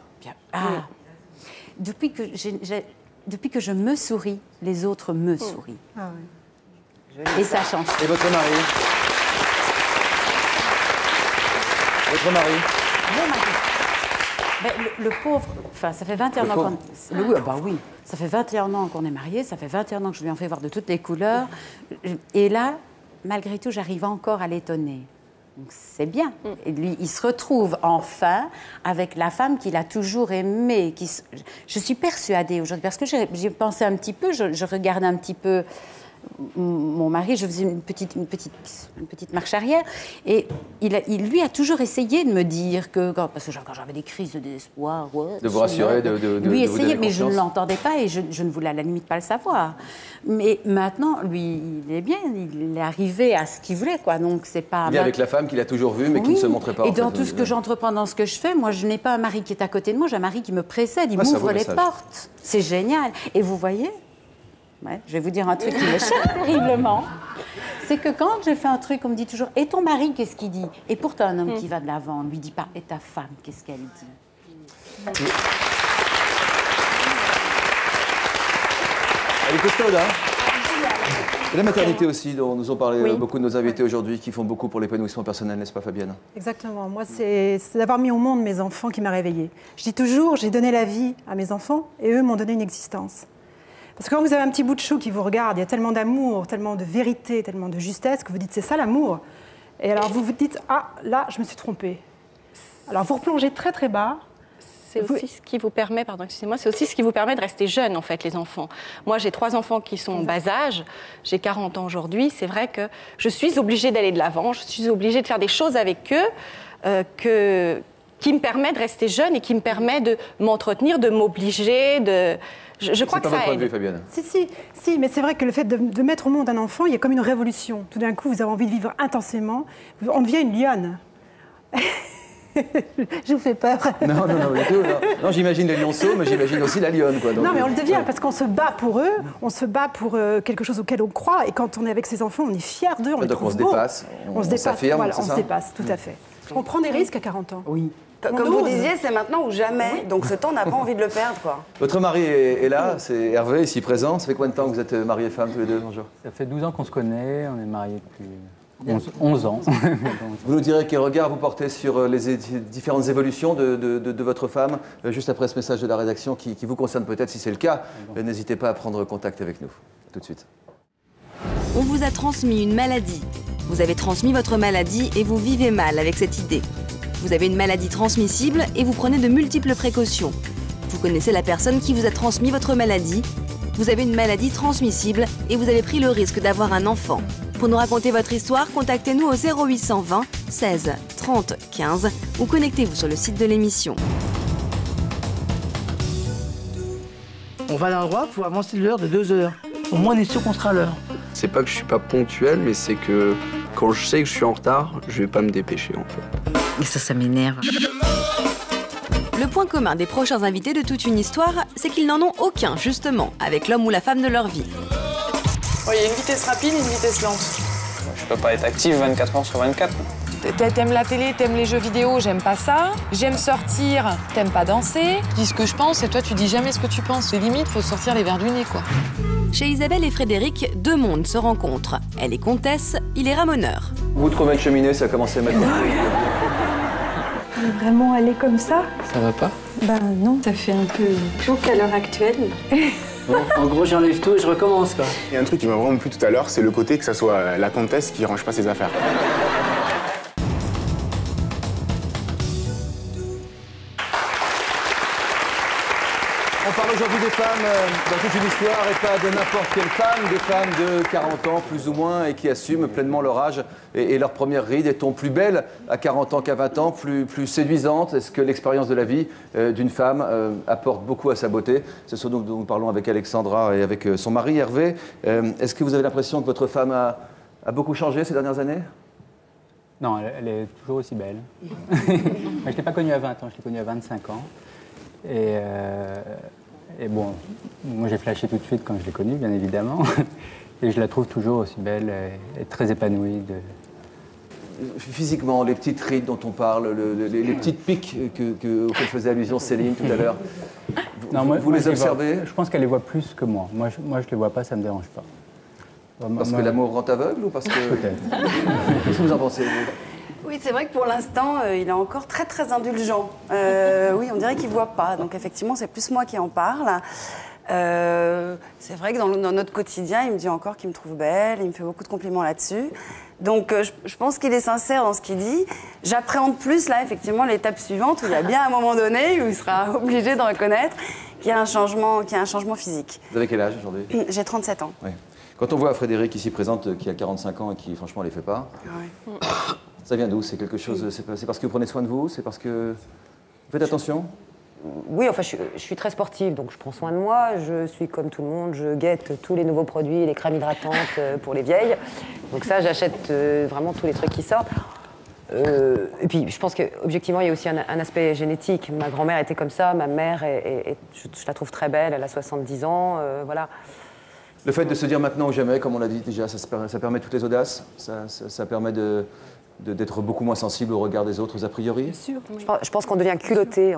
Depuis que je me souris, les autres me sourient. Ah oui. Et ça change. Et votre mari? Votre mari? Mon mari. Le pauvre, enfin, ça fait 21 ans qu'on... Oui, ça fait 21 ans qu'on est mariés, ça fait 21 ans que je lui en fais voir de toutes les couleurs. Et là, malgré tout, j'arrive encore à l'étonner. Donc c'est bien. Et lui, il se retrouve enfin avec la femme qu'il a toujours aimée. Je suis persuadée aujourd'hui, parce que j'ai pensé un petit peu, je regarde un petit peu mon mari, je faisais une petite marche arrière, et il lui a toujours essayé de me dire que, parce que quand j'avais des crises de désespoir, de vous rassurer, lui essayait, mais je ne l'entendais pas et je ne voulais à la limite pas le savoir. Mais maintenant, lui, il est bien, il est arrivé à ce qu'il voulait, quoi. Donc c'est pas. Il est avec la femme qu'il a toujours vue, mais qui ne se montrait pas. Et dans tout ce que j'entreprends, dans ce que je fais, moi, je n'ai pas un mari qui est à côté de moi, j'ai un mari qui me précède, il m'ouvre les portes. C'est génial. Et vous voyez. Ouais, je vais vous dire un truc qui m'échappe terriblement. C'est que quand je fais un truc, on me dit toujours « Et ton mari, qu'est-ce qu'il dit ?» Et pourtant, un homme qui va de l'avant, on ne lui dit pas « Et ta femme, qu'est-ce qu'elle dit ?» Elle est costaud, hein? Et la maternité aussi, dont nous ont parlé beaucoup de nos invités aujourd'hui, qui font beaucoup pour l'épanouissement personnel, n'est-ce pas, Fabienne? Exactement. Moi, c'est d'avoir mis au monde mes enfants qui m'a réveillée. Je dis toujours, j'ai donné la vie à mes enfants et eux m'ont donné une existence. Parce que quand vous avez un petit bout de chou qui vous regarde, il y a tellement d'amour, tellement de vérité, tellement de justesse que vous dites c'est ça l'amour. Et alors vous vous dites ah là je me suis trompée. Alors vous replongez très très bas. C'est aussi ce qui vous permet, pardon, excusez-moi, c'est aussi ce qui vous permet de rester jeune en fait les enfants. Moi j'ai 3 enfants qui sont en bas âge, j'ai 40 ans aujourd'hui. C'est vrai que je suis obligée d'aller de l'avant, je suis obligée de faire des choses avec eux qui me permettent de rester jeune et qui me permet de m'entretenir, de m'obliger, de. Je crois que ça aide. Fabienne. Si, mais c'est vrai que le fait de mettre au monde un enfant, il y a comme une révolution. Tout d'un coup, vous avez envie de vivre intensément. On devient une lionne. Je vous fais peur. Non, j'imagine les lionceaux, mais j'imagine aussi la lionne. Quoi, donc, non, mais on le devient parce qu'on se bat pour eux, on se bat pour quelque chose auquel on croit. Et quand on est avec ses enfants, on est fiers d'eux, on les trouve beaux. On se dépasse, voilà, on se dépasse, tout à fait. On prend des risques à 40 ans. Oui. Comme vous disiez, c'est maintenant ou jamais. Donc ce temps, on n'a pas envie de le perdre, quoi. Votre mari est là, c'est Hervé, ici présent. Ça fait combien de temps que vous êtes mariés et femmes tous les deux, bonjour? Ça fait 12 ans qu'on se connaît, on est mariés depuis 11 ans. Vous nous direz quel regard vous portez sur les différentes évolutions de votre femme, juste après ce message de la rédaction qui vous concerne peut-être, si c'est le cas. N'hésitez pas à prendre contact avec nous. Tout de suite. On vous a transmis une maladie. Vous avez transmis votre maladie et vous vivez mal avec cette idée. Vous avez une maladie transmissible et vous prenez de multiples précautions. Vous connaissez la personne qui vous a transmis votre maladie. Vous avez une maladie transmissible et vous avez pris le risque d'avoir un enfant. Pour nous raconter votre histoire, contactez-nous au 0820 16 30 15 ou connectez-vous sur le site de l'émission. On va à l'endroit pour avancer l'heure de 2 heures. Au moins, on est sûr qu'on sera à l'heure. C'est pas que je suis pas ponctuel, mais c'est que quand je sais que je suis en retard, je vais pas me dépêcher en fait. Et ça m'énerve. Le point commun des prochains invités de Toute une histoire, c'est qu'ils n'en ont aucun, justement, avec l'homme ou la femme de leur vie. Il y a une vitesse rapide et une vitesse lente. Je peux pas être active 24 heures sur 24. T'aimes la télé, t'aimes les jeux vidéo, j'aime pas ça. J'aime sortir, t'aimes pas danser. Je dis ce que je pense et toi tu dis jamais ce que tu penses. C'est limite, faut sortir les verres du nez, quoi. Chez Isabelle et Frédéric, 2 mondes se rencontrent. Elle est comtesse, il est ramoneur. Vous trouvez une cheminée, ça a commencé maintenant. Vraiment aller comme ça? Ça va pas? Ben non. Ça fait un peu plouc à l'heure actuelle. Bon, en gros, j'enlève tout et je recommence, quoi. Il y a un truc qui m'a vraiment plu tout à l'heure, c'est le côté que ça soit la comtesse qui range pas ses affaires. On parle aujourd'hui des femmes dans Toute une histoire et pas de n'importe quelle femme, des femmes de 40 ans plus ou moins et qui assument pleinement leur âge et leur première ride. Est-on plus belle à 40 ans qu'à 20 ans, plus séduisante? Est-ce que l'expérience de la vie d'une femme apporte beaucoup à sa beauté? C'est ce dont nous parlons avec Alexandra et avec son mari Hervé. Est-ce que vous avez l'impression que votre femme a beaucoup changé ces dernières années? Non, elle est toujours aussi belle. Moi, je ne l'ai pas connue à 20 ans, je l'ai connue à 25 ans. Et bon, moi j'ai flashé tout de suite quand je l'ai connue, bien évidemment. Et je la trouve toujours aussi belle et très épanouie. Physiquement, les petites rides dont on parle, les petites piques auxquelles faisait allusion Céline tout à l'heure, vous les observez? Je pense qu'elle les voit plus que moi. Moi, je ne les vois pas, ça ne me dérange pas. Parce que l'amour rend aveugle ou parce que... Peut-être. Qu'est-ce que vous en pensez, vous? Oui, c'est vrai que pour l'instant, il est encore très indulgent. Oui, on dirait qu'il ne voit pas. Donc effectivement, c'est plus moi qui en parle. C'est vrai que dans notre quotidien, il me dit encore qu'il me trouve belle, il me fait beaucoup de compliments là-dessus. Donc je pense qu'il est sincère dans ce qu'il dit. J'appréhende plus là effectivement l'étape suivante où il y a bien un moment donné où il sera obligé de reconnaître qu'il y a un changement physique. Vous avez quel âge aujourd'hui? J'ai 37 ans. Oui. Quand on voit Frédéric ici présente qui a 45 ans et qui franchement ne les fait pas, Ouais. ça vient d'où? C'est quelque chose, c'est parce que vous prenez soin de vous? C'est parce que vous faites attention? Oui, enfin, je suis très sportive, donc je prends soin de moi. Je suis comme tout le monde, je guette tous les nouveaux produits, les crèmes hydratantes pour les vieilles. Donc ça, j'achète vraiment tous les trucs qui sortent. Et puis, je pense qu'objectivement, il y a aussi un aspect génétique. Ma grand-mère était comme ça, ma mère, je la trouve très belle, elle a 70 ans, voilà. Le fait de se dire maintenant ou jamais, comme on l'a dit déjà, ça permet toutes les audaces, ça permet d'être beaucoup moins sensible au regard des autres a priori. Bien sûr. Je pense qu'on devient culotté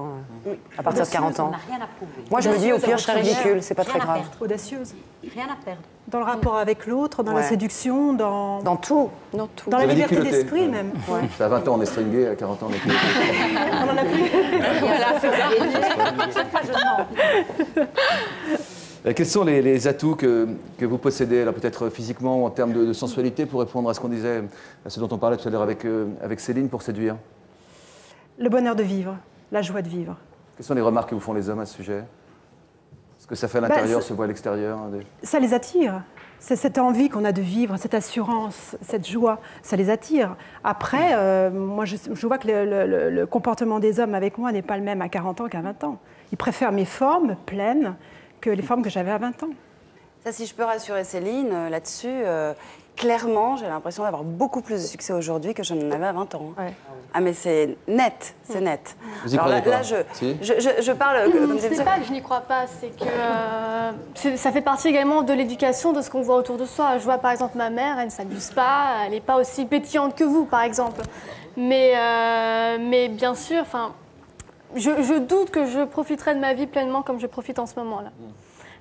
à partir de 40 ans. On n'a rien à prouver. Moi, je me dis, au pire, je serais ridicule, c'est pas très grave. Audacieuse. Rien à perdre. Dans le rapport avec l'autre, dans la séduction, dans tout. Dans tout. Dans la liberté d'esprit même. Ouais. À 20 ans, on est stringé, à 40 ans, on est culotté. On en a plus. Voilà, c'est ça. Chaque fois, je demande. Quels sont les atouts que vous possédez, alors peut-être physiquement ou en termes de sensualité, pour répondre à ce qu'on disait, à ce dont on parlait tout à l'heure avec Céline, pour séduire? Le bonheur de vivre, la joie de vivre. Quelles sont les remarques que vous font les hommes à ce sujet? Ce que ça fait à l'intérieur se voit à l'extérieur? Ça les attire. C'est cette envie qu'on a de vivre, cette assurance, cette joie, ça les attire. Après, moi, je vois que le comportement des hommes avec moi n'est pas le même à 40 ans qu'à 20 ans. Ils préfèrent mes formes pleines que les formes que j'avais à 20 ans. Ça, si je peux rassurer Céline là-dessus, clairement, j'ai l'impression d'avoir beaucoup plus de succès aujourd'hui que je n'en avais à 20 ans. Ouais. Ah, mais c'est net, c'est net. Vous y croyez pas? Là, je parle comme c'est pas que je n'y crois pas, c'est que ça fait partie également de l'éducation, de ce qu'on voit autour de soi. Je vois par exemple ma mère, elle ne s'amuse pas, elle n'est pas aussi pétillante que vous, par exemple. Mais bien sûr, enfin. Je doute que je profiterai de ma vie pleinement comme je profite en ce moment-là.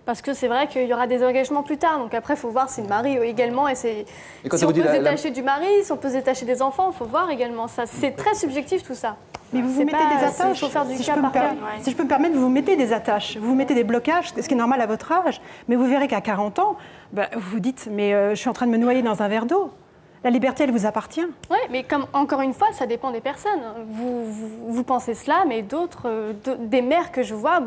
Parce que c'est vrai qu'il y aura des engagements plus tard. Donc après, il faut voir si le mari également... si on peut se détacher du mari, si on peut se détacher des enfants, il faut voir également. C'est très subjectif tout ça. Mais vous vous mettez des attaches. Il faut faire du cas par cas. Si je peux me permettre, vous vous mettez des attaches. Vous vous mettez des blocages, ce qui est normal à votre âge. Mais vous verrez qu'à 40 ans, vous vous dites, mais je suis en train de me noyer dans un verre d'eau. La liberté, elle vous appartient. Oui, mais comme, encore une fois, ça dépend des personnes. Vous pensez cela, mais d'autres, des mères que je vois,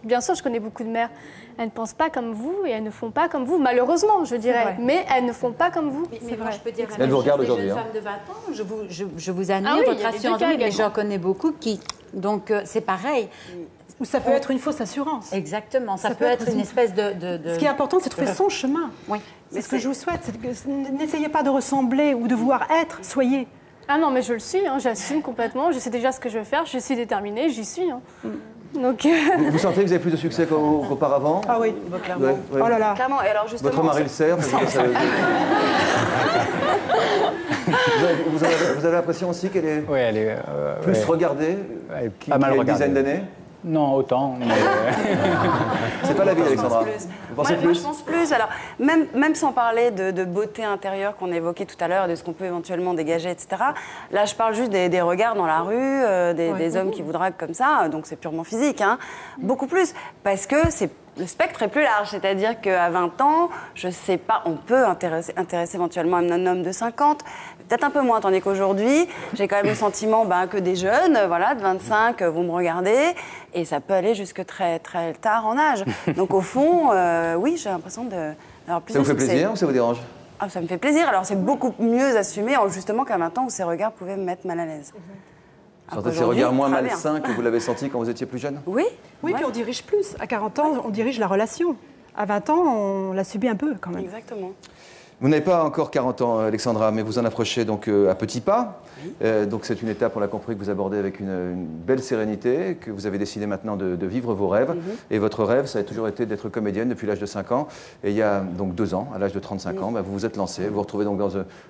bien sûr, je connais beaucoup de mères, elles ne pensent pas comme vous et elles ne font pas comme vous, malheureusement, je dirais. Mais elles ne font pas comme vous. Mais moi, je peux dire elle vous regarde des aujourd'hui. Jeunes femmes de 20 ans, je vous admire, oui, votre assurance, mais j'en connais beaucoup qui... Donc, c'est pareil. Ou ça peut être une fausse assurance. Exactement, ça peut être une espèce de... Ce qui est important, c'est de trouver son chemin. Oui. C'est ce que je vous souhaite. N'essayez pas de ressembler ou de vouloir être, soyez. Ah non, mais je le suis, hein, j'assume complètement. Je sais déjà ce que je veux faire, je suis déterminée, j'y suis. Hein. Donc... Vous sentez que vous avez plus de succès qu'auparavant? Ah oui, clairement. Ouais. Oh là là. Clairement, et alors justement... Votre mari le sert? Vous avez l'impression aussi qu'elle est, elle est plus regardée qu'il y a une dizaine d'années? Non, autant. Mais... C'est pas la vie, Alexandra. Vous pensez plus? Moi, je pense plus. Alors, même sans parler de beauté intérieure qu'on évoquait tout à l'heure, de ce qu'on peut éventuellement dégager, etc. Là, je parle juste des regards dans la rue, des hommes qui vous draguent comme ça. Donc, c'est purement physique. Hein. Beaucoup plus. Parce que le spectre est plus large. C'est-à-dire qu'à 20 ans, je sais pas, on peut intéresser éventuellement un homme de 50, peut-être un peu moins. Tandis qu'aujourd'hui, j'ai quand même le sentiment que des jeunes, de 25, vont me regarder. Et ça peut aller jusque très, très tard en âge. Donc, au fond, oui, j'ai l'impression d'avoir plus de succès. Ça vous fait plaisir ou ça vous dérange? Ah, ça me fait plaisir. Alors, c'est beaucoup mieux assumé, justement, qu'à 20 ans où ces regards pouvaient me mettre mal à l'aise. Vous sentez ces regards moins malsains que vous l'avez senti quand vous étiez plus jeune? Oui. Oui, puis on dirige plus. À 40 ans, on dirige la relation. À 20 ans, on la subit un peu, quand même. Exactement. Vous n'avez pas encore 40 ans, Alexandra, mais vous en approchez donc à petits pas. Oui. Donc c'est une étape, on l'a compris, que vous abordez avec une belle sérénité, que vous avez décidé maintenant de vivre vos rêves. Et votre rêve, ça a toujours été d'être comédienne depuis l'âge de 5 ans. Et il y a donc 2 ans, à l'âge de 35 ans, vous vous êtes lancée. Vous vous retrouvez donc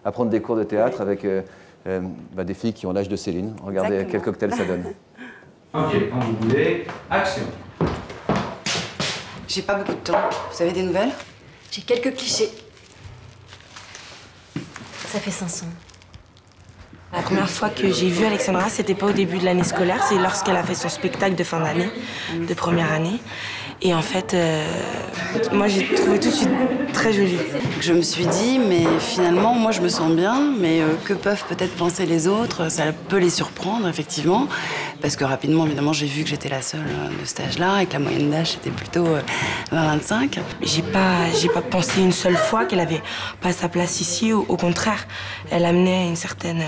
à prendre des cours de théâtre avec des filles qui ont l'âge de Céline. Regardez quel cocktail ça donne. Ok, quand vous voulez, action. J'ai pas beaucoup de temps. Vous avez des nouvelles? J'ai quelques clichés. Ça fait 500. La première fois que j'ai vu Alexandra, c'était pas au début de l'année scolaire, c'est lorsqu'elle a fait son spectacle de fin d'année, de première année. Et en fait, moi j'ai trouvé tout de suite très jolie. Je me suis dit, mais finalement, moi je me sens bien, mais que peuvent peut-être penser les autres? Ça peut les surprendre, effectivement. Parce que rapidement, évidemment, j'ai vu que j'étais la seule de cet âge-là et que la moyenne d'âge c'était plutôt 20-25. J'ai pas pensé une seule fois qu'elle avait pas sa place ici. Au contraire, elle amenait une certaine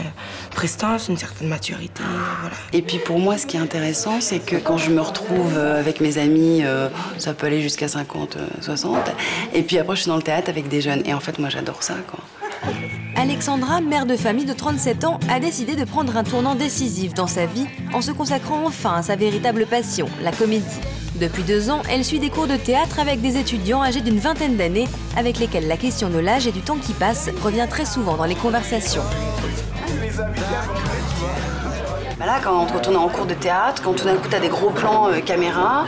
prestance, une certaine maturité. Voilà. Et puis pour moi, ce qui est intéressant, c'est que quand je me retrouve avec mes amis, ça peut aller jusqu'à 50, 60. Et puis après, je suis dans le théâtre avec des jeunes. Et en fait, moi, j'adore ça, quoi. Alexandra, mère de famille de 37 ans, a décidé de prendre un tournant décisif dans sa vie en se consacrant enfin à sa véritable passion, la comédie. Depuis 2 ans, elle suit des cours de théâtre avec des étudiants âgés d'une vingtaine d'années, avec lesquels la question de l'âge et du temps qui passe revient très souvent dans les conversations. Bah là, quand on est en cours de théâtre, quand tout d'un coup tu as des gros plans caméra,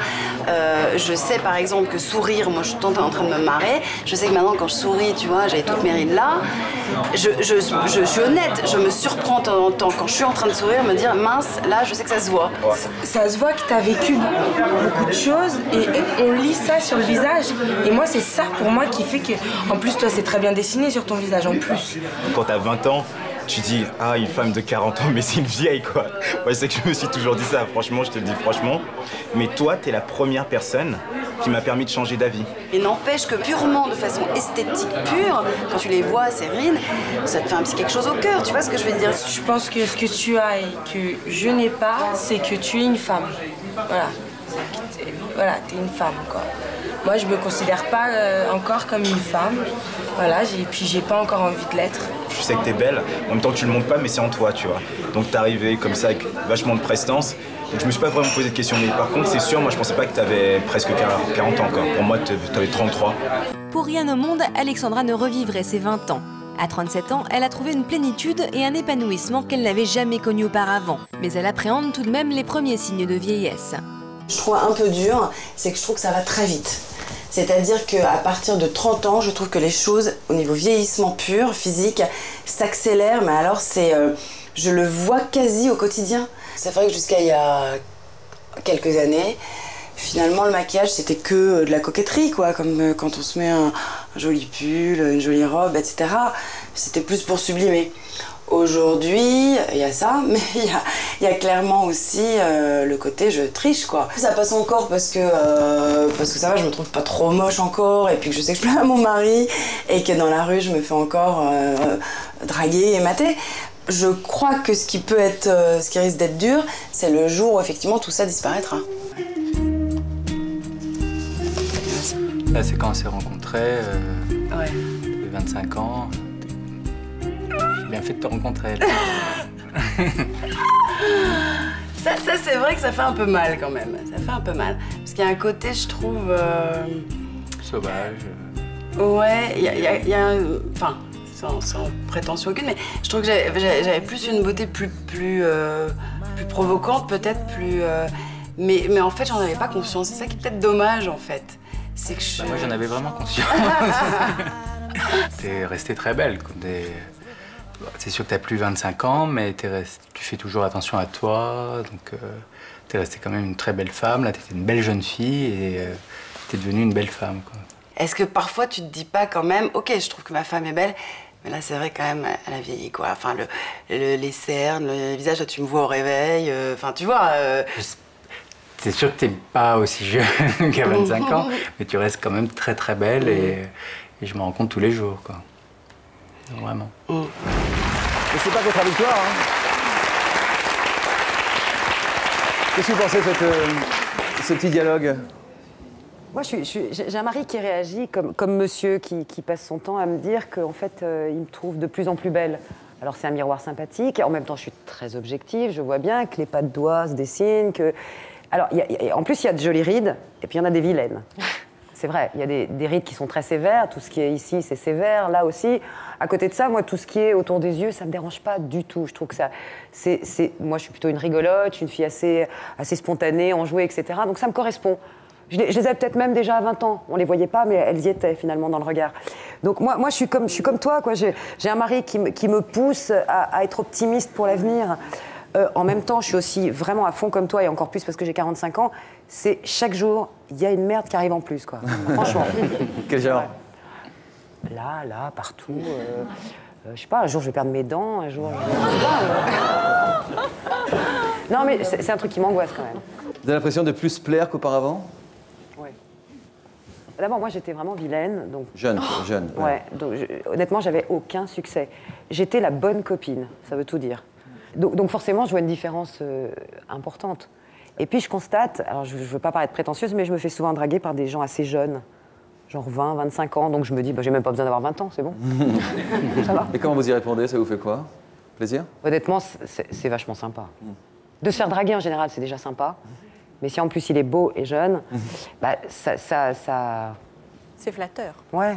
je sais par exemple que sourire, moi je suis tout le temps en train de me marrer, je sais que maintenant quand je souris, tu vois, j'avais toutes mes rides là, je suis honnête, je me surprends de temps en temps quand je suis en train de sourire, me dire mince, là je sais que ça se voit. Ça se voit que tu as vécu beaucoup de choses et on lit ça sur le visage. Et moi c'est ça pour moi qui fait que, en plus toi c'est très bien dessiné sur ton visage en plus. Quand t'as 20 ans, tu dis, ah, une femme de 40 ans, mais c'est une vieille, quoi. Moi, c'est que je me suis toujours dit ça, franchement, je te le dis franchement. Mais toi, t'es la première personne qui m'a permis de changer d'avis. Et n'empêche que purement, de façon esthétique pure, quand tu les vois, Cérine, ça te fait un petit quelque chose au cœur, tu vois ce que je veux dire? Je pense que ce que tu as et que je n'ai pas, c'est que tu es une femme. Voilà, t'es une femme, quoi. Moi, je me considère pas encore comme une femme. Voilà, puis j'ai pas encore envie de l'être. Je sais que t'es belle, en même temps tu le montres pas, mais c'est en toi, tu vois. Donc t'es arrivée comme ça avec vachement de prestance. Donc je me suis pas vraiment posé de questions. Mais par contre, c'est sûr, moi je pensais pas que t'avais presque 40 ans encore. Pour moi, t'avais 33. Pour rien au monde, Alexandra ne revivrait ses 20 ans. À 37 ans, elle a trouvé une plénitude et un épanouissement qu'elle n'avait jamais connu auparavant. Mais elle appréhende tout de même les premiers signes de vieillesse. Je trouve un peu dur, c'est que je trouve que ça va très vite. C'est-à-dire qu'à partir de 30 ans, je trouve que les choses, au niveau vieillissement pur, physique, s'accélèrent. Mais alors, je le vois quasi au quotidien. C'est vrai que jusqu'à il y a quelques années, finalement, le maquillage, c'était que de la coquetterie, quoi. Comme quand on se met un joli pull, une jolie robe, etc. C'était plus pour sublimer. Aujourd'hui, il y a ça, mais il y a clairement aussi le côté je triche, quoi. Ça passe encore parce que ça va, je me trouve pas trop moche encore, et puis que je sais que je plais à mon mari, et que dans la rue, je me fais encore draguer et mater. Je crois que ce qui risque d'être dur, c'est le jour où effectivement tout ça disparaîtra. Là, c'est quand on s'est rencontrés, ouais. J'avais 25 ans. Bien fait de te rencontrer. ça c'est vrai que ça fait un peu mal quand même. Ça fait un peu mal. Parce qu'il y a un côté, je trouve... sauvage. Ouais, il y a un... Enfin, sans prétention aucune, mais je trouve que j'avais plus une beauté plus provocante, peut-être plus... Mais en fait, j'en avais pas conscience. C'est ça qui est peut-être dommage, en fait. C'est que moi, j'en avais vraiment conscience. T'es restée très belle, comme des... C'est sûr que tu n'as plus 25 ans, mais tu fais toujours attention à toi, donc tu es restée quand même une très belle femme. Là, tu étais une belle jeune fille et tu es devenue une belle femme, quoi. Est-ce que parfois tu te dis pas quand même, ok, je trouve que ma femme est belle, mais là c'est vrai quand même, elle a vieilli, quoi. Enfin, les cernes, le visage, là, tu me vois au réveil, enfin, tu vois... C'est sûr que tu n'es pas aussi jeune qu'à 25 ans, mais tu restes quand même très très belle et je me rends compte tous les jours, quoi. Vraiment. Mais c'est pas contradictoire, hein. Qu'est-ce que vous pensez de ce petit dialogue? Moi, j'ai un mari qui réagit comme monsieur, qui passe son temps à me dire qu'en fait, il me trouve de plus en plus belle. Alors, c'est un miroir sympathique. En même temps, je suis très objective. Je vois bien que les pas de doigts se dessinent. Alors, en plus, il y a de jolies rides, et puis il y en a des vilaines. C'est vrai, il y a des rides qui sont très sévères. Tout ce qui est ici, c'est sévère. Là aussi. À côté de ça, moi, tout ce qui est autour des yeux, ça me dérange pas du tout. Je trouve que ça... Moi, je suis plutôt une rigolote, une fille assez spontanée, enjouée, etc. Donc ça me correspond. Je les avais peut-être même déjà à 20 ans. On les voyait pas, mais elles y étaient, finalement, dans le regard. Donc moi je suis comme toi, quoi. J'ai un mari qui me pousse à être optimiste pour l'avenir. En même temps, je suis aussi vraiment à fond comme toi, et encore plus parce que j'ai 45 ans. C'est chaque jour, il y a une merde qui arrive en plus, quoi. Franchement. Quel genre? Là, partout. Je sais pas, un jour je vais perdre mes dents, un jour je sais pas. Non, mais c'est un truc qui m'angoisse quand même. Vous avez l'impression de plus plaire qu'auparavant? Oui. D'abord, moi j'étais vraiment vilaine. Donc... Jeune. Ouais, donc honnêtement, j'avais aucun succès. J'étais la bonne copine, ça veut tout dire. Donc forcément, je vois une différence importante. Et puis je constate, alors je ne veux pas paraître prétentieuse, mais je me fais souvent draguer par des gens assez jeunes. Genre 20, 25 ans, donc je me dis, j'ai même pas besoin d'avoir 20 ans, c'est bon. Ça va. Et comment vous y répondez? Ça vous fait quoi? Plaisir? Honnêtement, c'est vachement sympa. De se faire draguer en général, c'est déjà sympa. Mais si en plus il est beau et jeune, bah, ça... C'est flatteur. Ouais.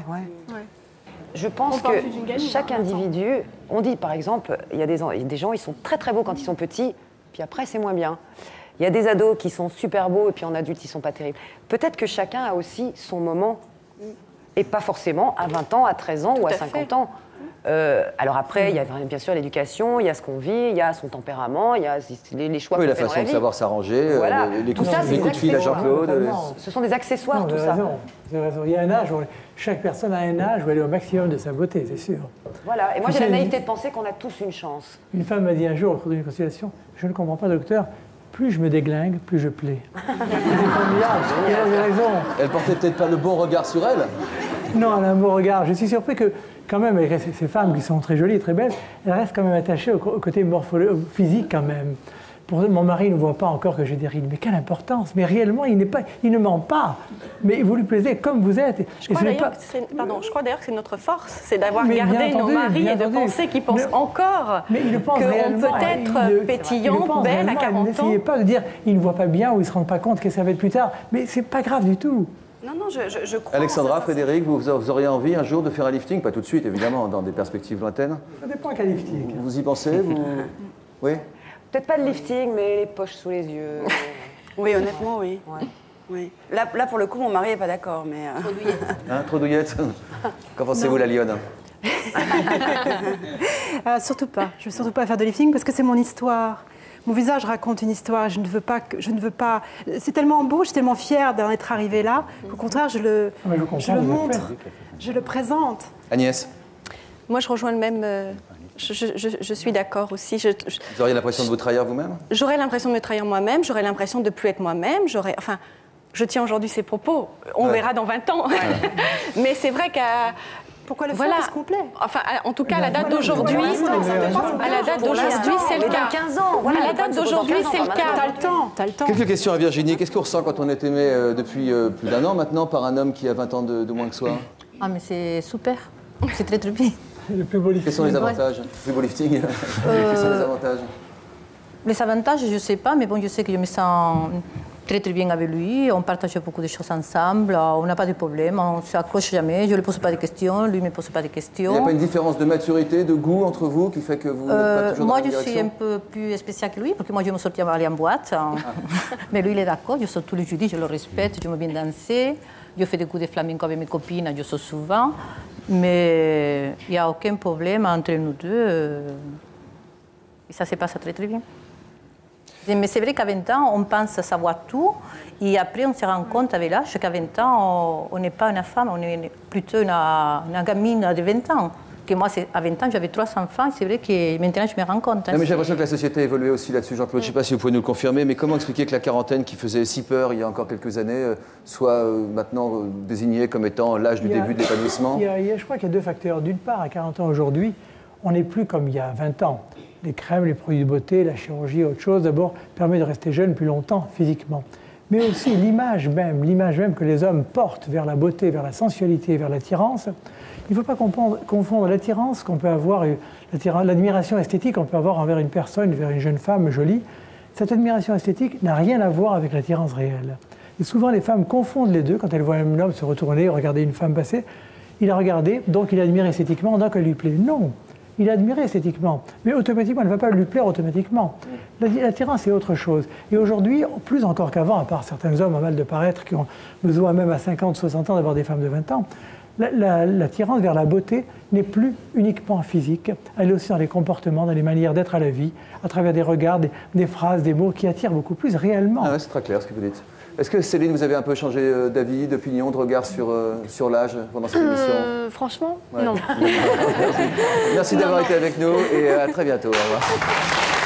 Je pense que chaque individu, on dit par exemple, il y a des gens, ils sont très très beaux quand ils sont petits, puis après c'est moins bien. Il y a des ados qui sont super beaux et puis en adulte ils sont pas terribles. Peut-être que chacun a aussi son moment. Et pas forcément à 20 ans, à 13 ans ou à 50 ans. Alors après, il y a bien sûr l'éducation, il y a ce qu'on vit, il y a son tempérament, il y a les choix qu'on fait dans la vie. La façon de savoir s'arranger, voilà. les coups de fil à Jean-Claude. Ce sont des accessoires, tout ça. Vous avez raison. Il y a un âge, chaque personne a un âge où elle est au maximum de sa beauté, c'est sûr. Voilà, et moi j'ai la naïveté de penser qu'on a tous une chance. Une femme m'a dit un jour au cours d'une consultation, je ne comprends pas, docteur, plus je me déglingue, plus je plais. C'est formidable, elle a raison. Elle portait peut-être pas le bon regard sur elle? Non, elle a un beau regard. Je suis surpris que, quand même, avec ces femmes qui sont très jolies et très belles, elles restent quand même attachées au côté physique quand même. Mon mari ne voit pas encore que j'ai des rides. Mais quelle importance! Mais réellement, il ne ment pas. Mais vous lui plaisez comme vous êtes. Je crois d'ailleurs que c'est notre force, c'est d'avoir gardé nos maris et de penser qu'ils pensent encore qu'on peut être pétillante, belle à 40 ans. N'essayez pas de dire ils ne voient pas bien ou ils ne se rendent pas compte que ça va être plus tard. Mais c'est pas grave du tout. Non, je crois... Alexandra, Frédéric, vous auriez envie un jour de faire un lifting? Pas tout de suite, évidemment, dans des perspectives lointaines. Ça dépend quel lifting. Vous y pensez? Oui? Peut-être pas le lifting, mais les poches sous les yeux. Oui, honnêtement, oui. Oui. Là, pour le coup, mon mari n'est pas d'accord, mais... Trop douillette. Trop douillette. Qu'en pensez-vous, la lionne? Surtout pas. Je ne veux surtout pas faire de lifting parce que c'est mon histoire. Mon visage raconte une histoire. Je ne veux pas. C'est tellement beau, je suis tellement fière d'en être arrivée là. Au contraire, je le montre, je le présente. Agnès? Moi, je rejoins le même. Je suis d'accord aussi. Vous auriez l'impression de vous trahir vous-même? J'aurais l'impression de me trahir moi-même. J'aurais l'impression de ne plus être moi-même. Enfin, je tiens aujourd'hui ces propos. On verra dans 20 ans. Mais c'est vrai qu'à Pourquoi le faire complet? Enfin, en tout cas, à la date d'aujourd'hui, c'est le cas. 15 ans. À la date d'aujourd'hui, c'est le cas. T'as le temps. Quelques questions à Virginie. Qu'est-ce qu'on ressent quand on est aimé depuis plus d'un an maintenant par un homme qui a 20 ans de moins que soi? Ah, mais c'est super. C'est très bien. Le plus beau lifting. Quels sont les avantages? Le plus beau lifting. Quels sont les avantages? Les avantages, je ne sais pas, mais bon, je sais que je me sens très bien avec lui. On partage beaucoup de choses ensemble. On n'a pas de problème. On ne s'accroche jamais. Je ne lui pose pas de questions. Lui ne me pose pas de questions. Il n'y a pas une différence de maturité, de goût entre vous qui fait que vous n'êtes pas toujours dans la même direction? Moi, je suis un peu plus spéciale que lui, parce que moi, je me sortais aller en boîte. Mais lui, il est d'accord. Je sors tous les jeudis, je le respecte. Je me bien danser. Je fais des coups de flamenco avec mes copines. Je sors souvent. Mais il n'y a aucun problème entre nous deux. Et ça se passe très bien. Mais c'est vrai qu'à 20 ans, on pense savoir tout. Et après, on se rend compte avec l'âge qu'à 20 ans, on n'est pas une femme, on est plutôt une gamine de 20 ans. Que moi, à 20 ans, j'avais 3 enfants. C'est vrai que maintenant, je me rends compte. Non, mais j'ai l'impression que la société a évolué aussi là-dessus, Jean-Claude. Je ne sais pas si vous pouvez nous le confirmer, mais comment expliquer que la quarantaine qui faisait si peur il y a encore quelques années soit maintenant désignée comme étant l'âge du début de l'épanouissement? Je crois qu'il y a 2 facteurs. D'une part, à 40 ans aujourd'hui, on n'est plus comme il y a 20 ans. Les crèmes, les produits de beauté, la chirurgie, autre chose, d'abord, permet de rester jeune plus longtemps physiquement. Mais aussi l'image même que les hommes portent vers la beauté, vers la sensualité, vers l'attirance. Il ne faut pas confondre l'attirance qu'on peut avoir, l'admiration esthétique qu'on peut avoir envers une personne, vers une jeune femme jolie. Cette admiration esthétique n'a rien à voir avec l'attirance réelle. Et souvent, les femmes confondent les deux quand elles voient un homme se retourner, regarder une femme passer. Il a regardé, donc il admire esthétiquement, donc elle lui plaît. Non! Il a admiré esthétiquement, mais automatiquement, elle ne va pas lui plaire automatiquement. L'attirance, c'est autre chose. Et aujourd'hui, plus encore qu'avant, à part certains hommes à mal de paraître qui ont besoin même à 50, 60 ans d'avoir des femmes de 20 ans, l'attirance vers la beauté n'est plus uniquement physique, elle est aussi dans les comportements, dans les manières d'être à la vie, à travers des regards, des phrases, des mots qui attirent beaucoup plus réellement. Ah ouais, c'est très clair ce que vous dites. Est-ce que Céline, vous avez un peu changé d'avis, d'opinion, de regard sur l'âge pendant cette émission? Franchement, Ouais. non. Merci d'avoir été avec nous et à très bientôt. Au revoir.